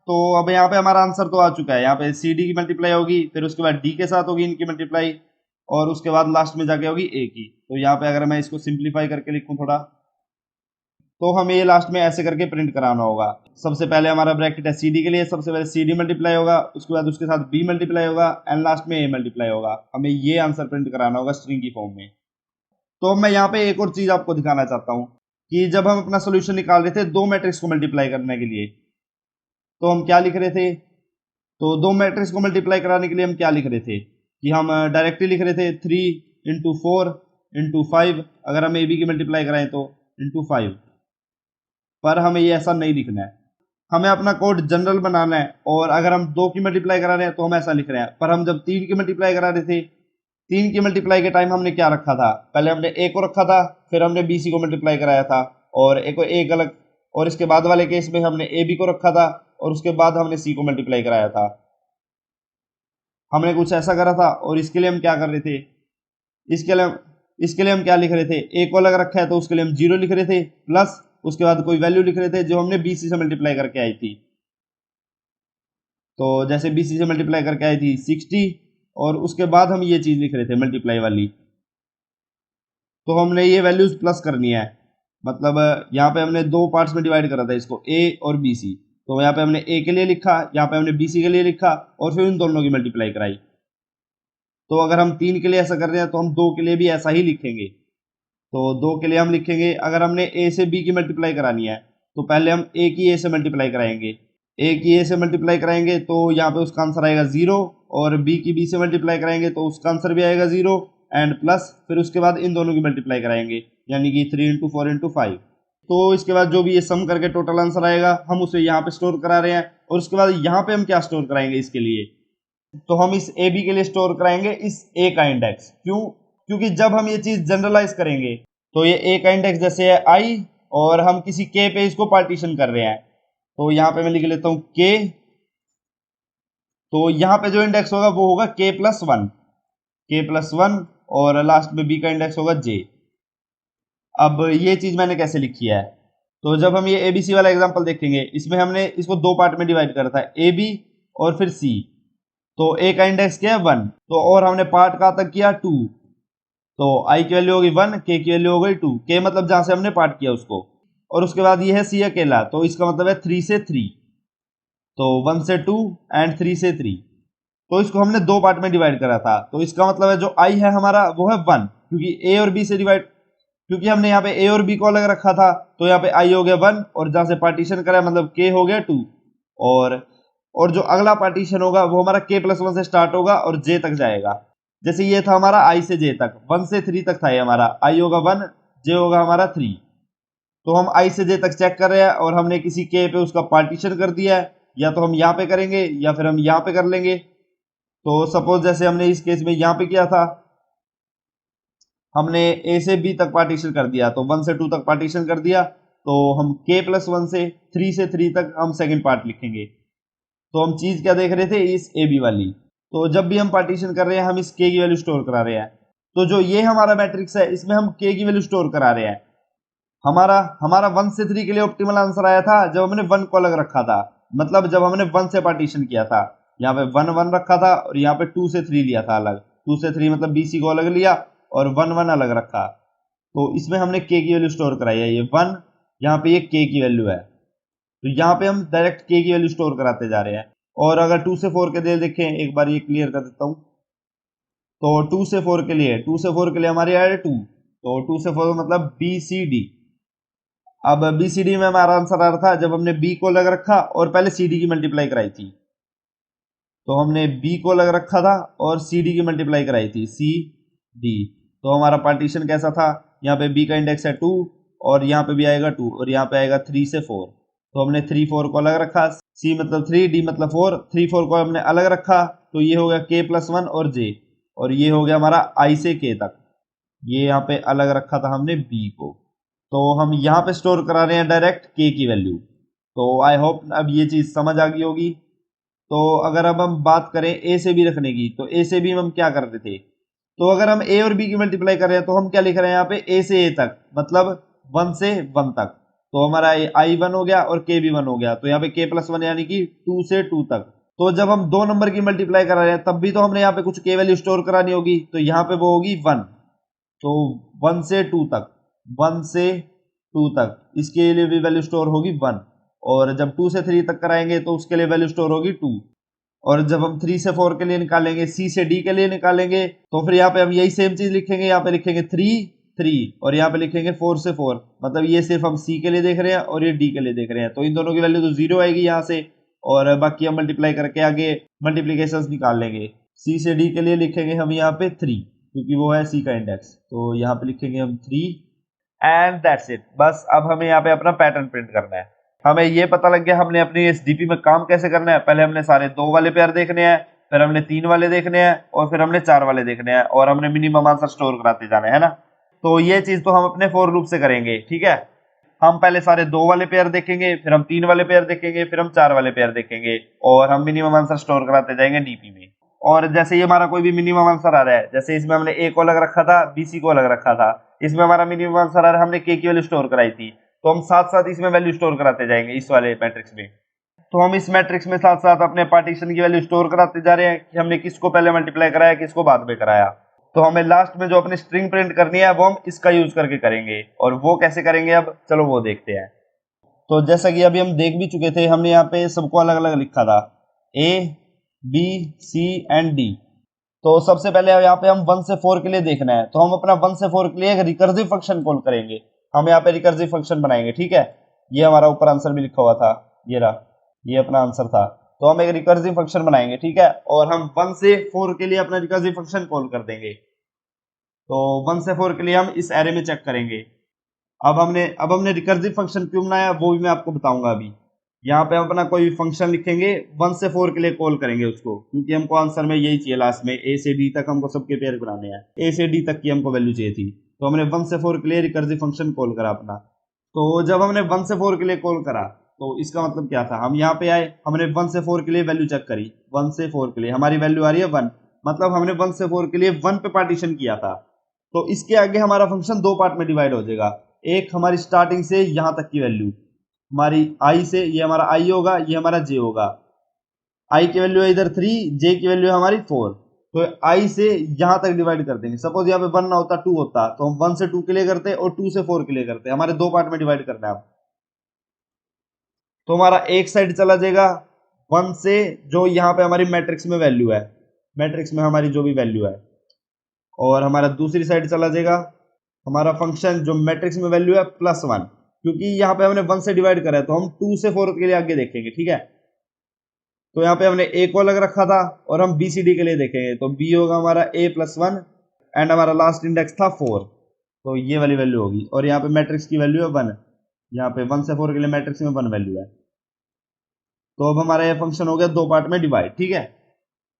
तो अब यहाँ पे हमारा आंसर तो आ चुका है, यहाँ पे सी डी की मल्टीप्लाई होगी, फिर उसके बाद डी के साथ होगी इनकी मल्टीप्लाई, और उसके बाद लास्ट में जाके होगी ए की। तो यहाँ पे अगर मैं इसको सिंप्लीफाई करके लिखूँ थोड़ा, तो हमें ये लास्ट में ऐसे करके प्रिंट कराना होगा। सबसे पहले हमारा ब्रैकेट है सी डी के लिए, सबसे पहले सी डी मल्टीप्लाई होगा, उसके बाद उसके साथ बी मल्टीप्लाई होगा, एंड लास्ट में ए मल्टीप्लाई होगा। हमें ये आंसर प्रिंट कराना होगा स्ट्रिंग की फॉर्म में। तो मैं यहाँ पे एक और चीज आपको दिखाना चाहता हूँ कि जब हम अपना सोल्यूशन निकाल रहे थे दो मैट्रिक्स को मल्टीप्लाई करने के लिए, तो हम क्या लिख रहे थे, तो दो मैट्रिक्स को मल्टीप्लाई कराने के लिए हम क्या लिख रहे थे कि हम डायरेक्टली लिख रहे थे 3 into 4 into 5, अगर हम ए बी की मल्टीप्लाई कराएं तो into 5, पर हमें ये ऐसा नहीं लिखना है। हमें अपना कोड जनरल बनाना है, और अगर हम 2 की मल्टीप्लाई करा रहे हैं तो हम ऐसा लिख रहे हैं। पर हम जब 3 की मल्टीप्लाई करा रहे थे, 3 की मल्टीप्लाई के टाइम हमने क्या रखा था, पहले हमने ए को रखा था, फिर हमने बी सी को मल्टीप्लाई कराया था, और एक अलग, और इसके बाद वाले केस में हमने ए बी को रखा था, और उसके बाद हमने सी को मल्टीप्लाई कराया था। हमने कुछ ऐसा करा था, और इसके लिए हम क्या कर रहे थे, इसके लिए हम क्या लिख रहे थे, ए को अलग रखा है तो उसके लिए हम 0 लिख रहे थे, प्लस उसके बाद कोई वैल्यू लिख रहे थे जो हमने बीसी से मल्टीप्लाई करके आई थी। तो जैसे बीसी से मल्टीप्लाई करके आई थी 60, और उसके बाद हम ये चीज लिख रहे थे मल्टीप्लाई वाली, तो हमने ये वैल्यूज प्लस करनी है। मतलब यहाँ पे हमने दो पार्ट्स में डिवाइड करा था इसको, ए और बी सी, तो यहाँ पे हमने ए के लिए लिखा, यहाँ पे हमने बी सी के लिए लिखा, और फिर इन दोनों की मल्टीप्लाई कराई। तो अगर हम 3 के लिए ऐसा कर रहे हैं तो हम 2 के लिए भी ऐसा ही लिखेंगे। तो 2 के लिए हम लिखेंगे, अगर हमने ए से बी की मल्टीप्लाई करानी है तो पहले हम ए की ए से मल्टीप्लाई कराएंगे, ए की ए से मल्टीप्लाई कराएंगे तो यहाँ पे उसका आंसर आएगा 0, और बी की बी से मल्टीप्लाई कराएंगे तो उसका आंसर भी आएगा 0, एंड प्लस फिर उसके बाद इन दोनों की मल्टीप्लाई कराएंगे, यानी कि 3 into 4 into 5। तो इसके बाद जो भी ये सम करके टोटल आंसर आएगा हम उसे यहाँ पे स्टोर करा रहे हैं, और उसके बाद यहाँ पे हम क्या स्टोर कराएंगे इसके लिए, तो हम इस ए बी के लिए स्टोर कराएंगे इस ए का इंडेक्स। क्यों, क्योंकि जब हम ये चीज जनरलाइज करेंगे तो ये ए का इंडेक्स जैसे है आई, और हम किसी के पे इसको पार्टीशन कर रहे हैं, तो यहाँ पे मैं लिख लेता हूँ के, तो यहाँ पे जो इंडेक्स होगा वो होगा k+1, और लास्ट में बी का इंडेक्स होगा जे। अब ये चीज मैंने कैसे लिखी है, तो जब हम ये एबीसी वाला एग्जांपल देखेंगे, इसमें हमने इसको दो पार्ट में डिवाइड करा था, ए बी और फिर सी। तो ए का इंडेक्स क्या है 1, तो और हमने पार्ट कहाँ तक किया 2, तो आई की वैल्यू होगी 1, के की वैल्यू हो गई 2, के मतलब जहां से हमने पार्ट किया उसको, और उसके बाद ये है सी अकेला, तो इसका मतलब है 3 से 3, तो 1 से 2 एंड 3 से 3, तो इसको हमने दो पार्ट में डिवाइड करा था। तो इसका मतलब है जो आई है हमारा वो है 1, क्योंकि ए और बी से डिवाइड, क्योंकि हमने यहाँ पे ए और बी को अलग रखा था, तो यहाँ पे आई हो गया 1, और जहां से पार्टीशन करा मतलब के हो गया 2, और जो अगला पार्टीशन होगा वो हमारा k+1 से स्टार्ट होगा और j तक जाएगा। जैसे ये था हमारा i से j तक, 1 से 3 तक था ये हमारा, i होगा 1, j होगा हमारा 3। तो हम i से j तक चेक कर रहे हैं और हमने किसी k पे उसका पार्टीशन कर दिया है, या तो हम यहाँ पे करेंगे या फिर हम यहाँ पे कर लेंगे। तो सपोज जैसे हमने इस केस में यहाँ पे किया था, हमने a से b तक पार्टीशन कर दिया, तो 1 से 2 तक पार्टीशन कर दिया, तो हम k+1 से 3 तक हम सेकंड पार्ट लिखेंगे। तो हम चीज क्या देख रहे थे, इस ए बी वाली। तो जब भी हम पार्टीशन कर रहे हैं हम इस k की वैल्यू स्टोर करा रहे हैं। तो जो ये हमारा मैट्रिक्स है इसमें हम k की वैल्यू स्टोर करा रहे हैं। हमारा हमारा 1 से 3 के लिए ऑप्टिमल आंसर आया था जब हमने 1 को अलग रखा था, मतलब जब हमने 1 से पार्टीशन किया था। यहाँ पे 1 1 रखा था और यहाँ पे 2 से 3 लिया था अलग। 2 से 3 मतलब BC को अलग लिया और 1 1 अलग रखा। तो इसमें हमने k की वैल्यू स्टोर कराई है, ये 1, यहाँ पे ये k की वैल्यू है। तो यहाँ पे हम डायरेक्ट k की वैल्यू स्टोर कराते जा रहे हैं। और अगर 2 से 4 के लिए देखें, एक बार ये क्लियर कर देता हूँ। तो 2 से 4 के लिए हमारे आए 2, तो 2 से 4 मतलब BCD। अब BCD में हमारा आंसर आ रहा था जब हमने B को अलग रखा और पहले CD की मल्टीप्लाई कराई थी। तो हमने B को अलग रखा था और CD की मल्टीप्लाई कराई थी, CD। तो हमारा पार्टीशन कैसा था, यहाँ पे B का इंडेक्स है 2 और यहाँ पे भी आएगा 2 और यहाँ पे आएगा 3 से 4। तो हमने 3 4 को अलग रखा, C मतलब 3, D मतलब 4, 3 4 को हमने अलग रखा, तो ये हो गया k+1 और J, और ये हो गया हमारा I से K तक। ये यहाँ पे अलग रखा था हमने B को। तो हम यहाँ पे स्टोर करा रहे हैं डायरेक्ट k की वैल्यू। तो आई होप अब ये चीज समझ आ गई होगी। तो अगर अब हम बात करें a से b रखने की, तो a से b हम क्या करते थे, तो अगर हम a और b की मल्टीप्लाई कर रहे हैं तो हम क्या लिख रहे हैं यहाँ पे, a से a तक, मतलब 1 से 1 तक। तो हमारा i1 हो गया और k भी 1 हो गया, तो यहाँ पे k+1 यानी कि 2 से 2 तक। तो जब हम दो नंबर की मल्टीप्लाई करा रहे हैं तब भी तो हमने यहाँ पे कुछ k वैल्यू स्टोर करानी होगी, तो यहाँ पे वो होगी 1। तो 1 से 2 तक, 1 से 2 तक इसके लिए भी वैल्यू स्टोर होगी 1, और जब 2 से 3 तक कराएंगे तो उसके लिए वैल्यू स्टोर होगी 2। और जब हम 3 से 4 के लिए निकालेंगे, C से D के लिए निकालेंगे, तो फिर यहाँ पे हम यही सेम चीज लिखेंगे, यहाँ पे लिखेंगे 3 3 और यहाँ पे लिखेंगे 4 से 4, मतलब ये सिर्फ हम C के लिए देख रहे हैं और ये D के लिए देख रहे हैं। तो इन दोनों की वैल्यू तो 0 आएगी यहाँ से, और बाकी हम मल्टीप्लाई करके आगे मल्टीप्लीकेशन निकाल लेंगे। C से D के लिए लिखेंगे हम यहाँ पे 3, क्योंकि वो है C का इंडेक्स, तो यहाँ पे लिखेंगे हम 3 एंड दैट्स इट। बस अब हमें यहाँ पे अपना पैटर्न प्रिंट करना है। हमें ये पता लग गया हमने अपनी इस डीपी में काम कैसे करना है। पहले हमने सारे 2 वाले पेयर देखने हैं, फिर हमने 3 वाले देखने हैं और फिर हमने 4 वाले देखने हैं, और हमने मिनिमम आंसर स्टोर कराते जाना है ना। तो ये चीज तो हम अपने फॉर लूप से करेंगे, ठीक है। हम पहले सारे 2 वाले पेयर देखेंगे, फिर हम 3 वाले पेयर देखेंगे, फिर हम 4 वाले पेयर देखेंगे, और हम मिनिमम आंसर स्टोर कराते जाएंगे डीपी में। और जैसे ही हमारा कोई भी मिनिमम आंसर आ रहा है, जैसे इसमें हमने a को अलग रखा था, bc को अलग रखा था, इसमें हमारा मिनिमम आंसर आ रहा है, हमने k की वैल्यू स्टोर कराई थी, तो हम साथ साथ इसमें वैल्यू स्टोर कराते जाएंगे इस वाले मैट्रिक्स में। तो हम इस मैट्रिक्स में साथ साथ अपने पार्टीशन की वैल्यू स्टोर कराते जा रहे हैं कि हमने किसको पहले मल्टीप्लाई कराया, किसको बाद में कराया। तो हमें लास्ट में जो अपनी स्ट्रिंग प्रिंट करनी है वो हम इसका यूज करके करेंगे, और वो कैसे करेंगे अब चलो वो देखते हैं। तो जैसा कि अभी हम देख भी चुके थे, हमने यहाँ पे सबको अलग अलग लिखा था, A B C and D। तो सबसे पहले यहाँ पे हम 1 से 4 के लिए देखना है, तो हम अपना 1 से 4 के लिए एक रिकर्सिव फंक्शन कॉल करेंगे। हम यहाँ पे रिकर्सिव फंक्शन बनाएंगे, ठीक है। ये हमारा ऊपर आंसर भी लिखा हुआ था, ये रहा, ये अपना आंसर था। तो हम एक रिकर्सिव फंक्शन बनाएंगे, ठीक है, और हम 1 से 4 के लिए अपना रिकर्सिव फंक्शन कॉल कर देंगे। तो 1 से 4 के लिए हम इस एरे में चेक करेंगे। अब हमने रिकर्सिव फंक्शन क्यों बनाया वो भी मैं आपको बताऊंगा अभी। यहाँ पे हम अपना कोई फंक्शन लिखेंगे, 1 से 4 के लिए कॉल करेंगे उसको, क्योंकि हमको आंसर में यही चाहिए लास्ट में, A से D तक हमको सबके पेयर बनाने हैं, A से D तक की हमको वैल्यू चाहिए थी। तो हमने 1 से 4 के लिए रिकर्सिव फंक्शन कॉल करा अपना। तो जब हमने 1 से 4 के लिए कॉल करा तो इसका मतलब क्या था, हम यहाँ पे आए, हमने 1 से 4 के लिए वैल्यू चेक करी, 1 से 4 के लिए हमारी वैल्यू आ रही है 1, मतलब हमने 1 से 4 के लिए 1 पे पार्टीशन किया था। तो इसके आगे हमारा फंक्शन 2 पार्ट में डिवाइड हो जाएगा। एक हमारी स्टार्टिंग से यहाँ तक की वैल्यू हमारी i से, ये हमारा i होगा, ये हमारा j होगा। i की वैल्यू है इधर 3, j की वैल्यू है हमारी 4। तो i से यहाँ तक डिवाइड कर देंगे। सपोज यहाँ पे 1 ना होता 2 होता, तो हम 1 से 2 के लिए करते और 2 से 4 के लिए करते, हमारे 2 पार्ट में डिवाइड करना है अब। तो हमारा एक साइड चला जाएगा 1 से जो यहाँ पे हमारी मैट्रिक्स में वैल्यू है, मैट्रिक्स में हमारी जो भी वैल्यू है, और हमारा दूसरी साइड चला जाएगा हमारा फंक्शन जो मैट्रिक्स में वैल्यू है +1, क्योंकि यहाँ पे हमने 1 से डिवाइड करा है, तो हम 2 से 4 के लिए आगे देखेंगे, ठीक है। तो यहाँ पे हमने ए को अलग रखा था और हम बी सी डी के लिए देखेंगे तो बी होगा हमारा ए प्लस वन एंड हमारा लास्ट इंडेक्स था 4, तो ये वाली वैल्यू होगी। और यहाँ पे मैट्रिक्स की वैल्यू है 1, यहाँ पे 1 से 4 के लिए मैट्रिक्स में 1 वैल्यू है। तो अब हमारा ये फंक्शन हो गया दो पार्ट में डिवाइड, ठीक है।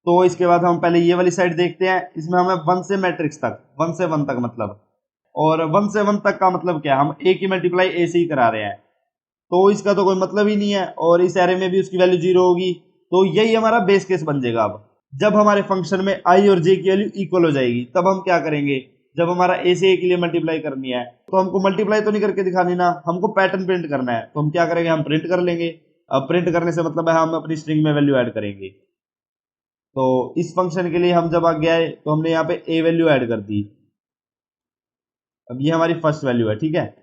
तो इसके बाद हम पहले ये वाली साइड देखते हैं, इसमें हमें 1 से मैट्रिक्स तक, 1 से 1 तक मतलब, और 1 से 1 तक का मतलब क्या है, हम ए की मल्टीप्लाई ए से ही करा रहे हैं, तो इसका तो कोई मतलब ही नहीं है, और इस एरे में भी उसकी वैल्यू 0 होगी। तो यही हमारा बेस केस बन जाएगा। अब जब हमारे फंक्शन में आई और जे की वैल्यू इक्वल हो जाएगी तब हम क्या करेंगे, जब हमारा ए से ए के लिए मल्टीप्लाई करनी है तो हमको मल्टीप्लाई तो नहीं करके दिखानी ना, हमको पैटर्न प्रिंट करना है, तो हम क्या करेंगे, हम प्रिंट कर लेंगे। अब प्रिंट करने से मतलब है हम अपनी स्ट्रिंग में वैल्यू ऐड करेंगे। तो इस फंक्शन के लिए हम जब आगे आए तो हमने यहाँ पे ए वैल्यू ऐड कर दी। अब ये हमारी फर्स्ट वैल्यू है, ठीक है।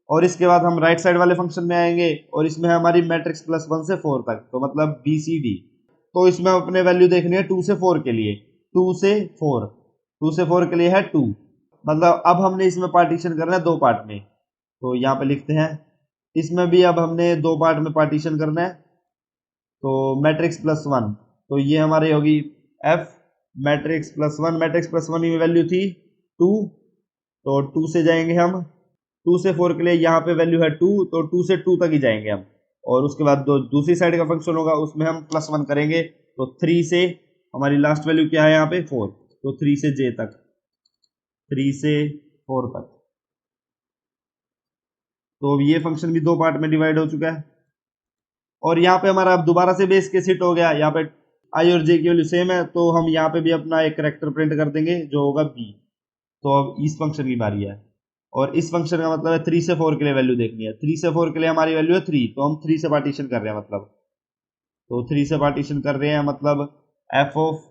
और इसके बाद हम राइट साइड वाले फंक्शन में आएंगे और इसमें हमारी मैट्रिक्स प्लस 1 से 4 तक, तो मतलब बी सी डी। तो इसमें अपने वैल्यू देखनी है 2 से 4 के लिए, 2 से 4, 2 से 4 के लिए है 2, मतलब अब हमने इसमें पार्टीशन करना है दो पार्ट में। तो यहाँ पे लिखते हैं, इसमें भी अब हमने दो पार्ट में पार्टीशन करना है। तो मैट्रिक्स प्लस 1, तो ये हमारी होगी F matrix plus 1, matrix plus 1 की वैल्यू थी 2, तो 2 से जाएंगे हम 2 से 4 के लिए, यहाँ पे वैल्यू है 2, तो 2 से 2 तक ही जाएंगे हम। और उसके बाद दूसरी साइड का फंक्शन होगा उसमें हम प्लस 1 करेंगे, तो 3 से हमारी लास्ट वैल्यू क्या है यहाँ पे 4, तो 3 से जे तक, 3 से 4 तक। तो ये फंक्शन भी दो पार्ट में डिवाइड हो चुका है। और यहाँ पे हमारा अब दोबारा से बेस केस हिट हो गया, यहाँ पे आई और जे की वैल्यू सेम है, तो हम यहाँ पे भी अपना एक कैरेक्टर प्रिंट कर देंगे जो होगा बी। तो अब इस फंक्शन की बारी है, और इस फंक्शन का मतलब है 3 से 4 के लिए वैल्यू देखनी है। 3 से 4 के लिए हमारी वैल्यू है 3, तो हम 3 से पार्टीशन कर रहे हैं मतलब, तो 3 से पार्टीशन कर रहे हैं मतलब एफ ऑफ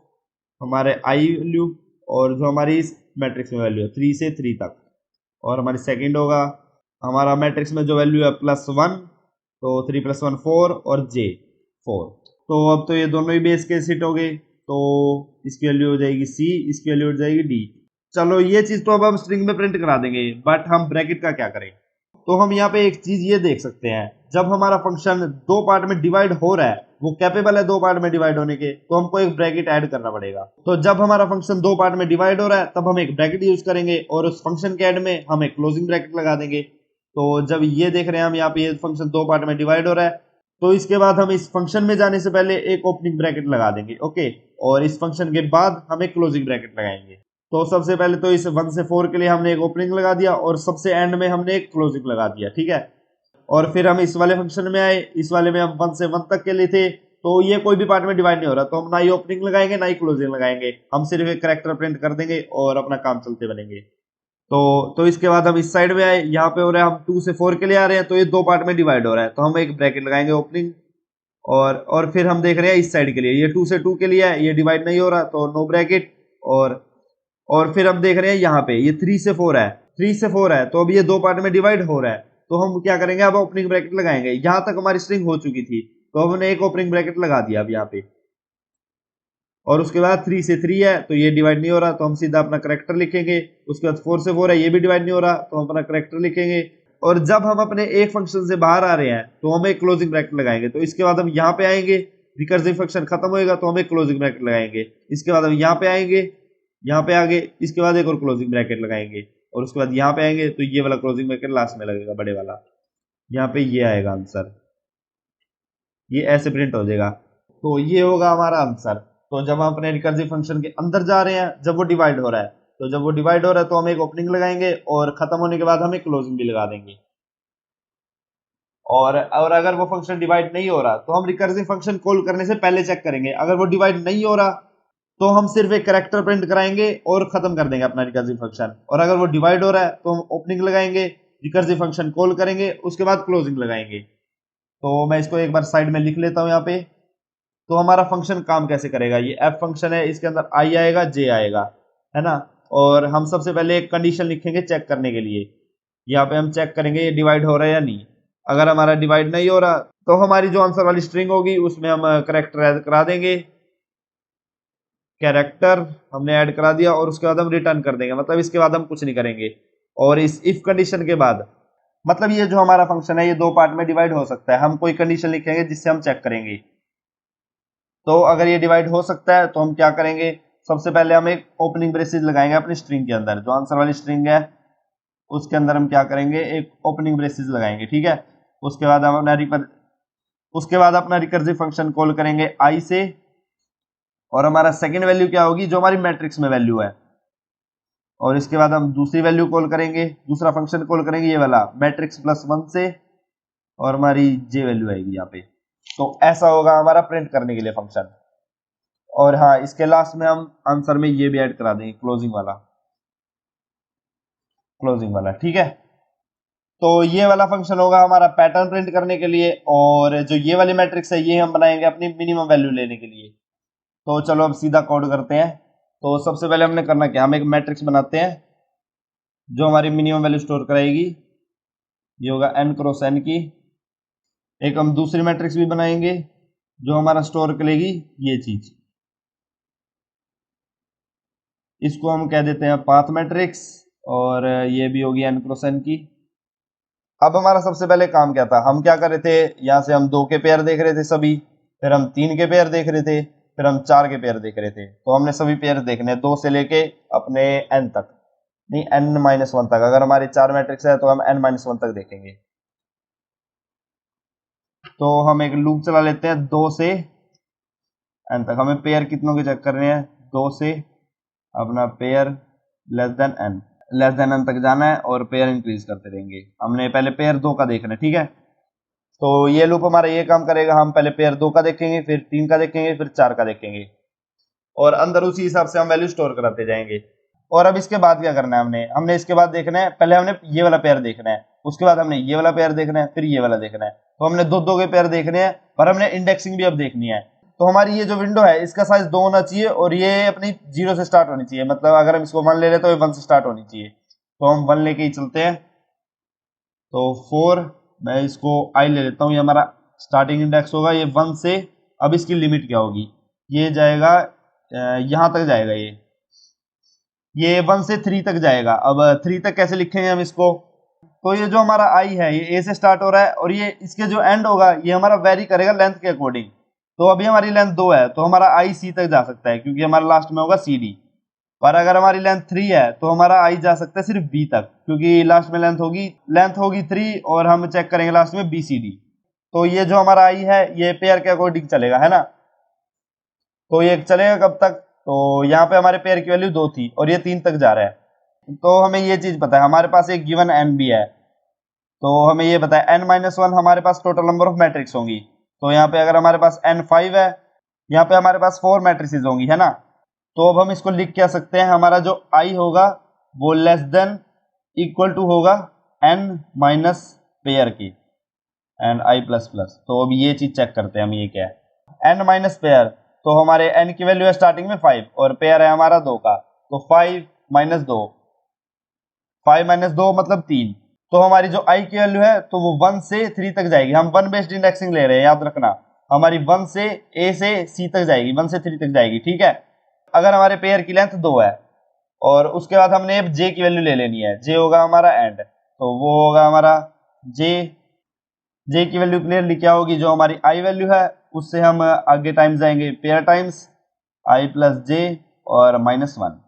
हमारे आई वैल्यू और जो हमारी इस मैट्रिक्स में वैल्यू है 3 से 3 तक, और हमारी सेकंड होगा हमारा मैट्रिक्स में जो वैल्यू है प्लस 1, तो 3 + 1 4 और जे 4। तो अब तो ये दोनों ही बेस केस हिट हो गए, तो इसकी वैल्यू हो जाएगी सी, इसकी वैल्यू हो जाएगी डी। चलो ये चीज तो अब हम स्ट्रिंग में प्रिंट करा देंगे, बट हम ब्रैकेट का क्या करें। तो हम यहाँ पे एक चीज ये देख सकते हैं, जब हमारा फंक्शन दो पार्ट में डिवाइड हो रहा है, वो कैपेबल है दो पार्ट में डिवाइड होने के, तो हमको एक ब्रैकेट ऐड करना पड़ेगा। तो जब हमारा फंक्शन दो पार्ट में डिवाइड हो रहा है तब हम एक ब्रैकेट यूज करेंगे, और उस फंक्शन के एंड में हम एक क्लोजिंग ब्रैकेट लगा देंगे। तो जब ये देख रहे हैं हम यहाँ पे ये फंक्शन दो पार्ट में डिवाइड हो रहा है, तो इसके बाद हम इस फंक्शन में जाने से पहले एक ओपनिंग ब्रैकेट लगा देंगे, ओके। और इस फंक्शन के बाद हम एक क्लोजिंग ब्रैकेट लगाएंगे। तो सबसे पहले तो इस 1 से 4 के लिए हमने एक ओपनिंग लगा दिया, और सबसे एंड में हमने एक क्लोजिंग लगा दिया, ठीक है। और फिर हम इस वाले फंक्शन में आए, इस वाले में हम 1 से 1 तक के लिए थे, तो ये कोई भी पार्ट में डिवाइड नहीं हो रहा, तो हम ना ही ओपनिंग लगाएंगे ना ही क्लोजिंग लगाएंगे, हम सिर्फ एक कैरेक्टर प्रिंट कर देंगे और अपना काम चलते बनेंगे। तो इसके बाद हम इस साइड में आए, यहाँ पे हो रहा है हम 2 से 4 के लिए आ रहे हैं, तो ये दो पार्ट में डिवाइड हो रहा है, तो हम एक ब्रैकेट लगाएंगे ओपनिंग। और फिर हम देख रहे हैं इस साइड के लिए, ये 2 से 2 के लिए है, ये डिवाइड नहीं हो रहा, तो नो ब्रैकेट। और फिर हम देख रहे हैं यहाँ पे ये 3 से 4 है, 3 से 4 है, तो अब ये दो पार्ट में डिवाइड हो रहा है, तो हम क्या करेंगे, अब ओपनिंग ब्रैकेट लगाएंगे। यहाँ तक हमारी स्ट्रिंग हो चुकी थी, तो हमने एक ओपनिंग ब्रैकेट लगा दिया अब यहाँ पे। और उसके बाद 3 से 3 है, तो ये डिवाइड नहीं हो रहा, तो हम सीधा अपना करेक्टर लिखेंगे। उसके बाद 4 से 4 है, ये भी डिवाइड नहीं हो रहा, तो हम अपना करेक्टर लिखेंगे। और जब हम अपने एक फंक्शन से बाहर आ रहे हैं तो हम एक क्लोजिंग ब्रैकेट लगाएंगे। तो इसके बाद हम यहाँ पे आएंगे, रिकर्सिव फंक्शन खत्म होएगा तो हम एक क्लोजिंग ब्रैकेट लगाएंगे। इसके बाद हम यहाँ पे आएंगे, यहाँ पे आगे इसके बाद एक और क्लोजिंग ब्रैकेट लगाएंगे, और उसके बाद यहाँ पे आएंगे तो ये वाला क्लोजिंग ब्रैकेट लास्ट में लगेगा, बड़े वाला। यहाँ पे ये आएगा आंसर, ये ऐसे प्रिंट हो जाएगा। तो ये होगा हमारा आंसर। तो जब हम अपने रिकर्सिव फंक्शन के अंदर जा रहे हैं, जब वो डिवाइड हो रहा है, तो जब वो डिवाइड हो रहा है तो हम एक ओपनिंग लगाएंगे, और खत्म होने के बाद हम एक क्लोजिंग भी लगा देंगे। और अगर वो फंक्शन डिवाइड नहीं हो रहा तो हम रिकर्सिव फंक्शन कॉल करने से पहले चेक करेंगे। अगर वो डिवाइड नहीं हो रहा तो हम सिर्फ एक कैरेक्टर प्रिंट कराएंगे और खत्म कर देंगे अपना रिकर्सिव फंक्शन। और अगर वो डिवाइड हो रहा है तो हम ओपनिंग लगाएंगे, रिकर्सिव फंक्शन कॉल करेंगे, उसके बाद क्लोजिंग लगाएंगे। तो मैं इसको एक बार साइड में लिख लेता हूं यहाँ पे। तो हमारा फंक्शन काम कैसे करेगा, ये एफ फंक्शन है, इसके अंदर आई आएगा, जे आएगा, है ना। और हम सबसे पहले एक कंडीशन लिखेंगे चेक करने के लिए। यहाँ पे हम चेक करेंगे ये डिवाइड हो रहा है या नहीं। अगर हमारा डिवाइड नहीं हो रहा तो हमारी जो आंसर वाली स्ट्रिंग होगी उसमें हम करेक्टर ऐड करा देंगे। कैरेक्टर हमने ऐड करा दिया, और उसके बाद हम रिटर्न कर देंगे, मतलब इसके बाद हम कुछ नहीं करेंगे। और इस इफ कंडीशन के बाद, मतलब ये जो हमारा फंक्शन है ये दो पार्ट में डिवाइड हो सकता है, हम कोई कंडीशन लिखेंगे जिससे हम चेक करेंगे। तो अगर ये डिवाइड हो सकता है तो हम क्या करेंगे, सबसे पहले हम एक ओपनिंग ब्रेसेस लगाएंगे अपनी स्ट्रिंग के अंदर, जो आंसर वाली स्ट्रिंग है उसके अंदर हम क्या करेंगे, एक ओपनिंग ब्रेसेस लगाएंगे, ठीक है। उसके बाद हम अपना रिकर्सिव फंक्शन कॉल करेंगे आई से, और हमारा सेकंड वैल्यू क्या होगी, जो हमारी मैट्रिक्स में वैल्यू है, और इसके बाद हम दूसरी वैल्यू कॉल करेंगे, दूसरा फंक्शन कॉल करेंगे ये वाला मैट्रिक्स प्लस 1 से, और हमारी जे वैल्यू आएगी यहाँ पे। तो ऐसा होगा हमारा प्रिंट करने के लिए फंक्शन। और हाँ, इसके लास्ट में हम आंसर में ये भी ऐड करा देंगे, क्लोजिंग वाला, ठीक है। तो ये वाला फंक्शन होगा हमारा पैटर्न प्रिंट करने के लिए, और जो ये वाली मैट्रिक्स है ये हम बनाएंगे अपनी मिनिमम वैल्यू लेने के लिए। तो चलो अब सीधा कोड करते हैं। तो सबसे पहले हमने करना क्या, हम एक मैट्रिक्स बनाते हैं जो हमारी मिनिमम वैल्यू स्टोर कराएगी, ये होगा n क्रॉस n की। एक हम दूसरी मैट्रिक्स भी बनाएंगे जो हमारा स्टोर करेगी ये चीज, इसको हम कह देते हैं पाथ मैट्रिक्स, और ये भी होगी n क्रॉस n की। अब हमारा सबसे पहले काम क्या था, हम क्या कर रहे थे, यहाँ से हम 2 के पेयर देख रहे थे सभी, फिर हम 3 के पेयर देख रहे थे, फिर हम 4 के पेयर देख रहे थे। तो हमने सभी पेयर देखने 2 से लेके अपने n तक, नहीं n-1 तक। अगर हमारी 4 मैट्रिक्स है तो हम n-1 तक देखेंगे। तो हम एक लूप चला लेते हैं 2 से n तक। हमें पेयर कितनों के चेक करने हैं, 2 से अपना पेयर लेस देन n तक जाना है, और पेयर इंक्रीज करते रहेंगे। हमने पहले पेयर 2 का देखना है, ठीक है। तो ये लूप हमारा ये काम करेगा, हम पहले पेयर 2 का देखेंगे, फिर 3 का देखेंगे, फिर 4 का देखेंगे, और अंदर उसी हिसाब से हम वैल्यू स्टोर कराते जाएंगे। और अब इसके बाद क्या करना है, हमने इसके बाद देखना है, पहले हमने ये वाला पेयर देखना है, उसके बाद हमने ये वाला पेयर देखना है, फिर ये वाला देखना है। तो हमने 2-2 के पेयर देखने हैं, पर हमने इंडेक्सिंग भी अब देखनी है। तो हमारी ये जो विंडो है इसका साइज 2 होना चाहिए, और ये अपनी 0 से स्टार्ट होनी चाहिए, मतलब अगर हम इसको 1 ले लें तो ये 1 से स्टार्ट होनी चाहिए। तो हम 1 लेके ही चलते हैं। तो 4, मैं इसको आई ले लेता हूँ, ये हमारा स्टार्टिंग इंडेक्स होगा, ये 1 से। अब इसकी लिमिट क्या होगी, ये जाएगा यहाँ तक जाएगा, ये 1 से 3 तक जाएगा। अब 3 तक कैसे लिखेंगे हम इसको, तो ये जो हमारा आई है ये ए से स्टार्ट हो रहा है, और ये इसके जो एंड होगा ये हमारा वेरी करेगा लेंथ के अकॉर्डिंग। तो अभी हमारी लेंथ 2 है, तो हमारा आई सी तक जा सकता है, क्योंकि हमारा लास्ट में होगा सी डी। पर अगर हमारी लेंथ 3 है तो हमारा आई जा सकता है सिर्फ बी तक, क्योंकि लास्ट में लेंथ होगी 3, और हम चेक करेंगे लास्ट में बी सी डी। तो ये जो हमारा आई है ये पेयर के अकॉर्डिंग चलेगा, है ना। तो ये चलेगा कब तक, तो यहाँ पे हमारे पेयर की वैल्यू 2 थी, और ये 3 तक जा रहा है। तो हमें ये चीज पता है, हमारे पास एक गिवन n भी है, तो हमें ये पता है n-1 हमारे पास टोटल नंबर ऑफ मैट्रिक्स होंगी। तो यहाँ पे अगर हमारे पास n5 है, यहाँ पे हमारे पास 4 मैट्रिसेस होंगी, है ना। तो अब हम इसको लिख क्या सकते हैं, हमारा जो i होगा वो लेस देन इक्वल टू होगा n माइनस पेयर की, एंड i प्लस प्लस। तो अब ये चीज चेक करते हैं हम, ये क्या है n माइनस पेयर। तो हमारे n की वैल्यू है स्टार्टिंग में 5, और पेयर है हमारा 2 का, तो 5 माइनस 2, 5 माइनस 2 मतलब 3। तो हमारी जो i की वैल्यू है तो वो 1 से 3 तक जाएगी। हम 1 बेस्ड इंडेक्सिंग ले रहे हैं, याद रखना। हमारी 1 से a से c तक जाएगी, 1 से 3 तक जाएगी, ठीक है। अगर हमारे पेयर की लेंथ 2 है, और उसके बाद हमने अब j की वैल्यू ले लेनी है, j होगा हमारा एंड, तो वो होगा हमारा j की वैल्यू क्लियरली क्या होगी, जो हमारी i वैल्यू है उससे हम आगे टाइम्स जाएंगे, pair times i plus j और -1।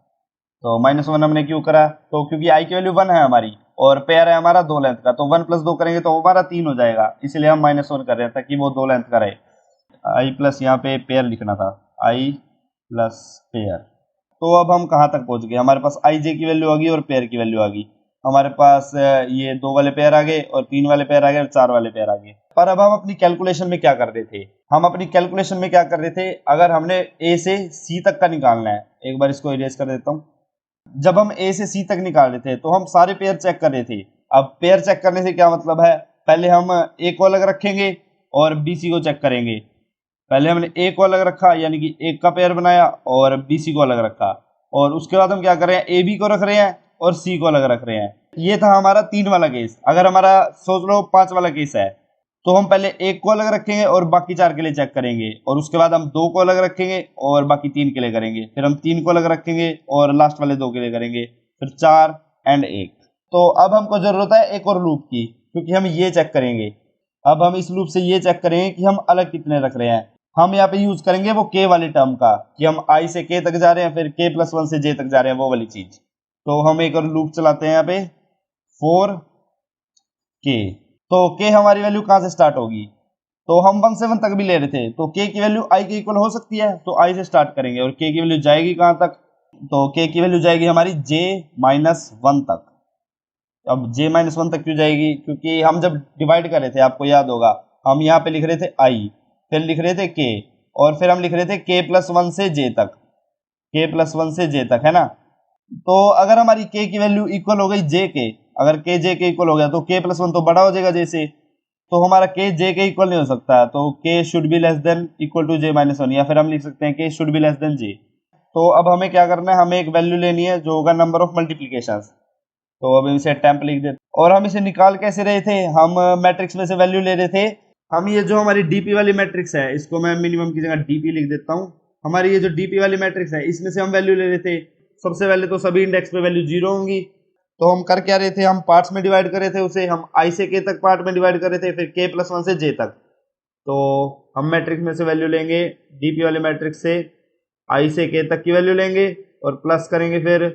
तो -1 हमने क्यों करा, तो क्योंकि i की वैल्यू 1 है हमारी, और पेयर है हमारा 2 लेंथ का, तो 1 प्लस 2 करेंगे तो हमारा 3 हो जाएगा, इसलिए हम -1 कर रहे हैं ताकि वो 2 लेंथ का रहे। i प्लस यहाँ पे पेयर लिखना था, i प्लस पेयर। तो अब हम कहाँ तक पहुंच गए, हमारे पास i j की वैल्यू आ गई और पेयर की वैल्यू आ गई। हमारे पास ये 2 वाले पेयर आ गए, और 3 वाले पेयर आ गए, और 4 वाले पेयर आ गए। पर अब हम अपनी कैलकुलेशन में क्या कर रहे थे, अगर हमने a से c तक का निकालना है, एक बार इसको इरेज कर देता हूँ। जब हम a से c तक निकाल रहे थे तो हम सारे पेयर चेक कर रहे थे। अब पेयर चेक करने से क्या मतलब है, पहले हम a को अलग रखेंगे और bc को चेक करेंगे। पहले हमने a को अलग रखा, यानी कि एक का पेयर बनाया, और bc को अलग रखा, और उसके बाद हम क्या कर रहे हैं, ab को रख रहे हैं और c को अलग रख रहे हैं। ये था हमारा 3 वाला केस। अगर हमारा सोच लो 5 वाला केस है, तो हम पहले एक को अलग रखेंगे और बाकी 4 के लिए चेक करेंगे, और उसके बाद हम 2 को अलग रखेंगे और बाकी 3 के लिए करेंगे, फिर हम 3 को अलग रखेंगे और लास्ट वाले 2 के लिए करेंगे, फिर 4 एंड 1। तो अब हमको जरूरत है एक और लूप की, क्योंकि हम ये चेक करेंगे। अब हम इस लूप से ये चेक करेंगे कि हम अलग कितने रख रहे हैं। हम यहाँ पे यूज करेंगे वो k वाली टर्म का, कि हम i से k तक जा रहे हैं, फिर k+1 से j तक जा रहे हैं, वो वाली चीज। तो हम एक और लूप चलाते हैं यहाँ पे 4k। तो k हमारी वैल्यू कहाँ से स्टार्ट होगी, तो हम 1 से 1 तक भी ले रहे थे, तो k की वैल्यू i के इक्वल हो सकती है, तो i से स्टार्ट करेंगे, और k की वैल्यू जाएगी कहाँ तक, तो k की वैल्यू जाएगी हमारी j-1 तक। अब j-1 तक क्यों जाएगी, क्योंकि हम जब डिवाइड कर रहे थे, आपको याद होगा, हम यहाँ पे लिख रहे थे i, फिर लिख रहे थे k, और फिर हम लिख रहे थे k+1 से j तक, k+1 से j तक, है ना। तो अगर हमारी k की वैल्यू इक्वल हो गई j के, अगर k j के इक्वल हो गया, तो k+1 तो बड़ा हो जाएगा j से, तो हमारा k j के इक्वल नहीं हो सकता, तो k should be less than equal to j-1, या फिर हम लिख सकते हैं k should be less than j। तो अब हमें क्या करना है, हमें एक वैल्यू लेनी है जो होगा नंबर ऑफ मल्टीप्लीकेशन। तो अब इसे टेम्प लिख देते, और हम इसे निकाल कैसे रहे थे, हम मैट्रिक्स में से वैल्यू ले रहे थे। हम ये जो हमारी डीपी वाली मैट्रिक्स है, इसको मैं मिनिमम की जगह डीपी लिख देता हूँ। हमारी ये जो डीपी वाली मैट्रिक्स है, इसमें से हम वैल्यू ले रहे थे। सबसे पहले तो सभी इंडेक्स पे वैल्यू 0 होंगी, तो हम कर क्या रहे थे, हम पार्ट्स में डिवाइड कर रहे थे उसे, हम i से k तक पार्ट में डिवाइड कर रहे थे, फिर k+1 से j तक। तो हम मैट्रिक्स में से वैल्यू लेंगे, डीपी वाले मैट्रिक्स से i से k तक की वैल्यू लेंगे, और प्लस करेंगे फिर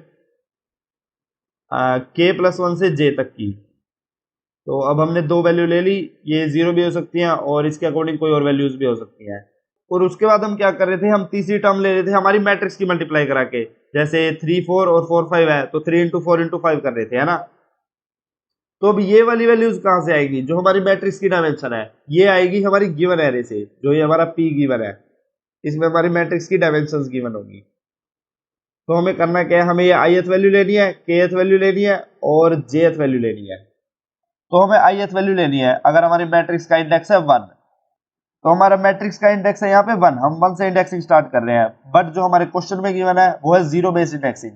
k+1 से j तक की। तो अब हमने दो वैल्यू ले ली, ये 0 भी हो सकती हैं, और इसके अकॉर्डिंग कोई और वैल्यूज भी हो सकती हैं। और उसके बाद हम क्या कर रहे थे, हम तीसरी टर्म ले रहे थे हमारी मैट्रिक्स की मल्टीप्लाई करा के, जैसे 3 4 और 4 5 है, तो 3 × 4 × 5 कर रहे थे, है ना। तो अब ये वाली वैल्यूज कहाँ से आएगी, जो हमारी मैट्रिक्स की डायमेंशन है, ये आएगी हमारी गिवन एरे से, जो ये हमारा p गिवन है, इसमें हमारी मैट्रिक्स की डायमेंशंस गिवन होगी। तो हमें करना क्या है, हमें ये ith वैल्यू लेनी है, kth वैल्यू लेनी है, और jth वैल्यू लेनी है। तो हमें ith वैल्यू लेनी है, अगर हमारी मैट्रिक्स का इंडेक्स है 1, तो हमारा मैट्रिक्स का इंडेक्स है यहाँ पे 1, हम 1 से इंडेक्सिंग स्टार्ट कर रहे हैं, बट जो हमारे क्वेश्चन में गिवन है वो है 0 बेस्ड इंडेक्सिंग।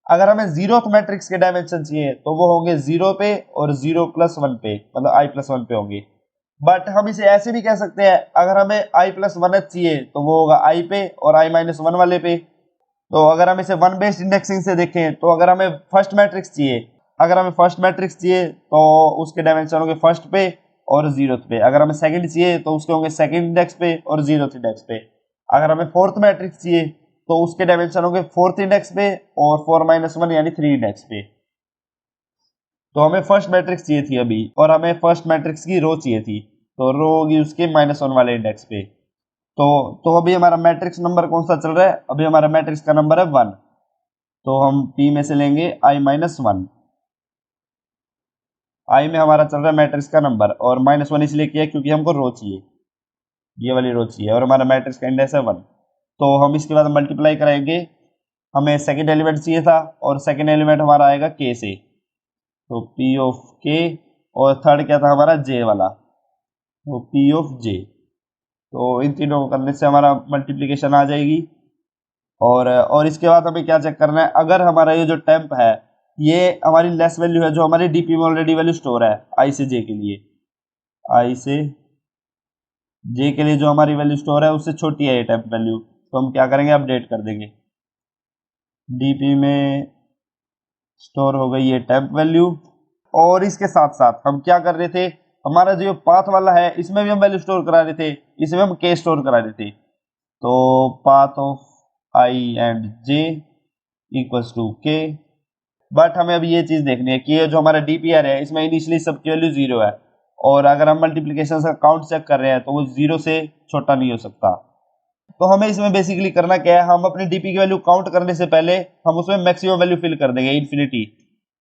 अगर हमें 0th मैट्रिक्स के डायमेंशन चाहिए, तो वो होंगे 0 पे और 0+1 पे, मतलब i+1 पे होंगे। बट हम इसे ऐसे भी कह सकते हैं, अगर हमें i+1 चाहिए, तो वो होगा i पे और i-1 वाले पे। तो अगर हम इसे 1 बेस्ड इंडेक्सिंग से देखें, तो अगर हमें फर्स्ट मैट्रिक्स चाहिए, तो उसके डायमेंशन होंगे फर्स्ट पे और 0th पे। अगर हमें सेकंड चाहिए, तो उसके होंगे सेकंड इंडेक्स पे और 0th इंडेक्स पे। अगर हमें फोर्थ मैट्रिक्स चाहिए, तो उसके डायमेंशन होंगे फोर्थ इंडेक्स पे और 4-1 यानी 3 इंडेक्स पे। तो हमें फर्स्ट मैट्रिक्स चाहिए थी अभी, और हमें फर्स्ट मैट्रिक्स की रो चाहिए थी, तो रो होगी उसके -1 वाले इंडेक्स पे। तो अभी हमारा मैट्रिक्स नंबर कौन सा चल रहा है, अभी हमारा मैट्रिक्स का नंबर है 1, तो हम P में से लेंगे i-1। i में हमारा चल रहा है मैट्रिक्स का नंबर, और -1 इसलिए किया क्योंकि हमको रो चाहिए, ये वाली रो चाहिए, और हमारा मैट्रिक्स का इंडेक्स है 1। तो हम इसके बाद मल्टीप्लाई कराएंगे, हमें सेकंड एलिमेंट चाहिए था, और सेकंड एलिमेंट हमारा आएगा k से, तो P ऑफ k, और थर्ड क्या था हमारा j वाला, तो P ऑफ j। तो इन तीनों को करने से हमारा मल्टीप्लिकेशन आ जाएगी। और इसके बाद हमें क्या चेक करना है, अगर हमारा ये जो टेम्प है, ये हमारी लेस वैल्यू है, जो हमारी डीपी में ऑलरेडी वैल्यू स्टोर है i से j के लिए, i से j के लिए जो हमारी वैल्यू स्टोर है उससे छोटी है ये टेम्प वैल्यू, तो हम क्या करेंगे, अपडेट कर देंगे। डीपी में स्टोर हो गई ये टेम्प वैल्यू, और इसके साथ साथ हम क्या कर रहे थे, हमारा जो पाथ वाला है, इसमें भी हम वैल्यू स्टोर करा रहे थे, इसमें हम k स्टोर करा रहे थे। तो path of i and j equals to k। But हमें अभी ये चीज देखनी है कि ये जो हमारा डीपीआर है, इसमें इनिशियली सबकी वैल्यू 0 है, और अगर हम मल्टीप्लिकेशन का काउंट चेक कर रहे हैं, तो वो 0 से छोटा नहीं हो सकता। तो हमें इसमें बेसिकली करना क्या है, हम अपनी डीपी की वैल्यू काउंट करने से पहले हम उसमें मैक्सिमम वैल्यू फिल कर देंगे, इन्फिनिटी।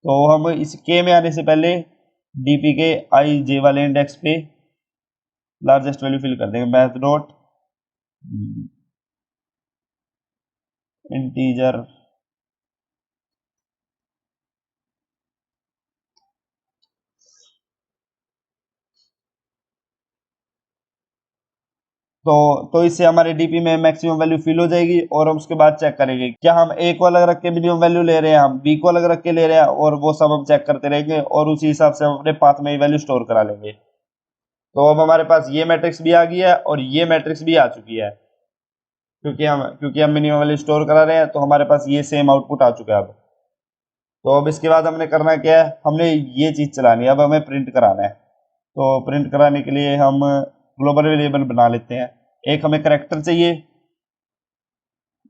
तो हम इस के में आने से पहले डीपी के आई जे वाले इंडेक्स पे लार्जेस्ट वैल्यू फिल कर देंगे, मैथ डॉट इंटीजर तो इससे हमारे डीपी में मैक्सिमम वैल्यू फिल हो जाएगी, और हम उसके बाद चेक करेंगे क्या हम ए को अलग रख के मिनिमम वैल्यू ले रहे हैं, हम बी को अलग रख के ले रहे हैं, और वो सब हम चेक करते रहेंगे, और उसी हिसाब से हम अपने पाथ में वैल्यू स्टोर करा लेंगे। तो अब हमारे पास ये मैट्रिक्स भी आ गई है, और ये मैट्रिक्स भी आ चुकी है, क्योंकि हम मिनिमम वैल्यू स्टोर करा रहे हैं, तो हमारे पास ये सेम आउटपुट आ चुका है अब। तो अब इसके बाद हमने करना क्या है, हमने ये चीज चलानी है, अब हमें प्रिंट कराना है। तो प्रिंट कराने के लिए हम ग्लोबल वेरिएबल बना लेते हैं, एक हमें करेक्टर चाहिए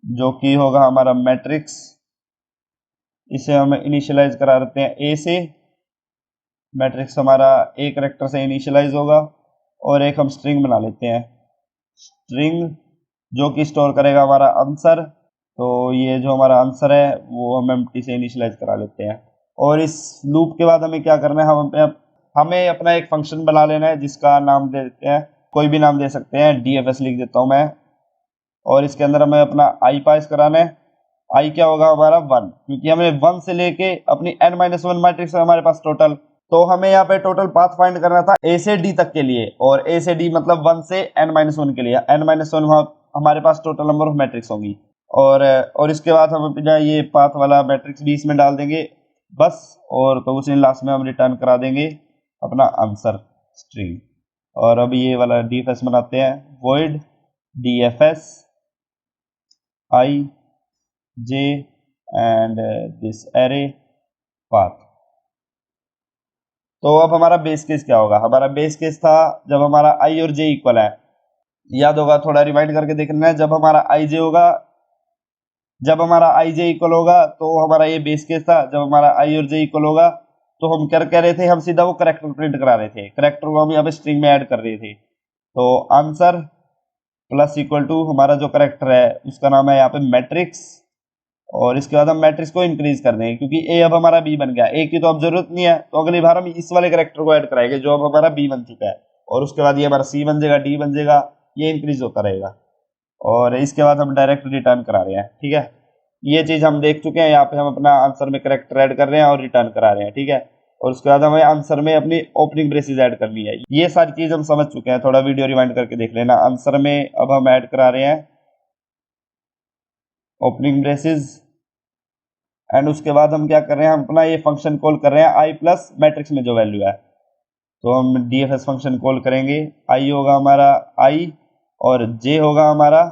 जो कि होगा हमारा मैट्रिक्स, इसे हम इनिशियलाइज करा देते हैं ए से। मैट्रिक्स हमारा ए करेक्टर से इनिशियलाइज होगा, और एक हम स्ट्रिंग बना लेते हैं, स्ट्रिंग जो कि स्टोर करेगा हमारा आंसर। तो ये जो हमारा आंसर है वो हम एम्प्टी से इनिशियलाइज करा लेते हैं। और इस लूप के बाद हमें क्या करना है, हमें अपना एक फंक्शन बना लेना है जिसका नाम दे देते हैं, कोई भी नाम दे सकते हैं, DFS लिख देता हूं मैं। और इसके अंदर हमें अपना आई पास कराना है। आई क्या होगा हमारा 1, क्योंकि हमें 1 से लेके अपनी n-1 मैट्रिक्स है हमारे पास टोटल। तो हमें यहाँ पे टोटल पाथ फाइंड करना था A से D तक के लिए, और A से D मतलब 1 से n-1 के लिए। n-1 हमारे पास टोटल नंबर ऑफ मैट्रिक्स होंगी, और इसके बाद हम अपना ये पाथ वाला मैट्रिक्स भी इसमें डाल देंगे बस। और तो उसी लास्ट में हम रिटर्न करा देंगे अपना आंसर स्ट्रिंग। और अब ये वाला DFS बनाते हैं, void DFS I J and this array path। तो अब हमारा बेस केस क्या होगा, हमारा बेस केस था जब हमारा I और J इक्वल है। याद होगा, थोड़ा रिवाइंड करके देखना है, जब हमारा IJ होगा, जब हमारा IJ इक्वल होगा तो हमारा ये बेस केस था। जब हमारा I और J इक्वल होगा तो हम क्या कह रहे थे, हम सीधा वो करेक्टर प्रिंट करा रहे थे, करेक्टर को हम यहाँ पे स्ट्रिंग में ऐड कर रहे थे। तो आंसर प्लस इक्वल टू हमारा जो करेक्टर है उसका नाम है यहाँ पे मैट्रिक्स, और इसके बाद हम मैट्रिक्स को इंक्रीज कर देंगे क्योंकि ए अब हमारा बी बन गया। ए की तो अब जरूरत नहीं है, तो अगली बार हम इस वाले करेक्टर को ऐड कराएंगे जो अब हमारा बी बन चुका है, और उसके बाद ये हमारा सी बन जाएगा, डी बन जाएगा, ये इंक्रीज होता रहेगा। और इसके बाद हम डायरेक्ट रिटर्न करा रहे हैं, ठीक है। ये चीज हम देख चुके हैं, यहाँ पे हम अपना आंसर में करेक्टर ऐड कर रहे हैं और रिटर्न करा रहे हैं, ठीक है। और उसके बाद हमें आंसर में अपनी ओपनिंग ब्रेसेस ऐड करनी है। ये सारी चीज हम समझ चुके हैं, थोड़ा वीडियो रिवाइंड करके देख लेना। आंसर में अब हम ऐड करा रहे हैं ओपनिंग ब्रेसेस, एंड उसके बाद हम क्या कर रहे हैं, हम अपना ये फंक्शन कॉल कर रहे हैं आई प्लस मैट्रिक्स में जो वैल्यू है। तो हम DFS फंक्शन कॉल करेंगे, आई होगा हमारा आई, और जे होगा हमारा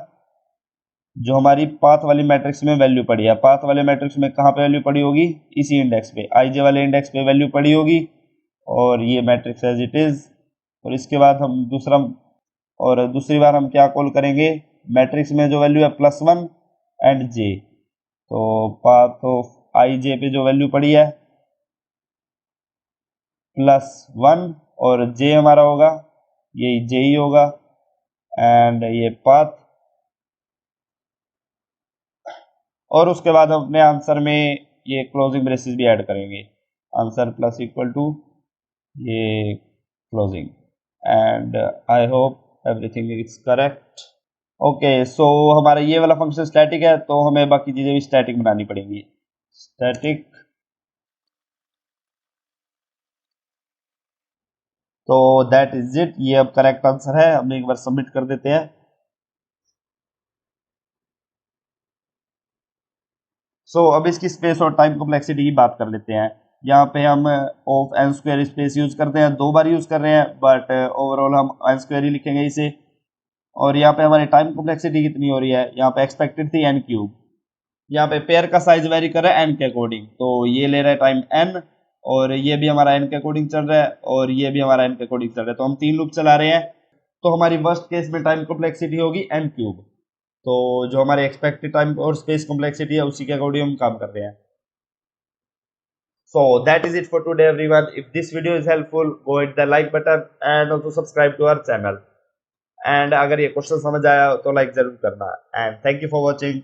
जो हमारी पाथ वाली मैट्रिक्स में वैल्यू पड़ी है। पाथ वाले मैट्रिक्स में कहाँ पे वैल्यू पड़ी होगी, इसी इंडेक्स पे, IJ वाले इंडेक्स पे वैल्यू पड़ी होगी। और ये मैट्रिक्स एज इट इज। और इसके बाद हम दूसरी बार हम क्या कॉल करेंगे, मैट्रिक्स में जो वैल्यू है +1 एंड जे। तो पाथ ऑफ IJ पे जो वैल्यू पड़ी है +1, और जे हमारा होगा यही जे ही होगा, एंड ये पाथ। और उसके बाद हम अपने आंसर में ये क्लोजिंग ब्रेसेस भी ऐड करेंगे, आंसर प्लस इक्वल टू ये closing, and I hope everything is correct. Okay, so हमारा ये वाला फंक्शन स्टैटिक है, तो हमें बाकी चीजें भी स्टैटिक बनानी पड़ेंगी। स्टैटिक, तो दैट इज इट, ये अब करेक्ट आंसर है। हम एक बार सबमिट कर देते हैं। अब इसकी स्पेस और टाइम कॉम्प्लेक्सिटी की बात कर लेते हैं। यहाँ पे हम of N square space use करते हैं, 2 बार यूज कर रहे हैं, बट ओवरऑल हम एन स्क्वायर ही लिखेंगे इसे। और यहाँ पे हमारी टाइम कॉम्प्लेक्सिटी कितनी हो रही है, यहाँ पे एक्सपेक्टेड थी n³। यहाँ पे पेयर का साइज वेरी कर रहा है n के अकॉर्डिंग, तो ये ले रहा है टाइम n, और ये भी हमारा n के अकॉर्डिंग चल रहा है, और ये भी हमारा n के अकॉर्डिंग चल रहा है। तो हम 3 लूप चला रहे हैं, तो हमारी वर्स्ट केस में टाइम कॉम्प्लेक्सिटी होगी n³। तो जो हमारे एक्सपेक्टेड टाइम और स्पेस कॉम्प्लेक्सिटी है उसी के अकॉर्डिंग हम काम कर रहे हैं। So that is it for today everyone. If this video is helpful, go hit the like button and also subscribe to our channel. And अगर ये क्वेश्चन समझ आया तो लाइक जरूर करना, and thank you for watching.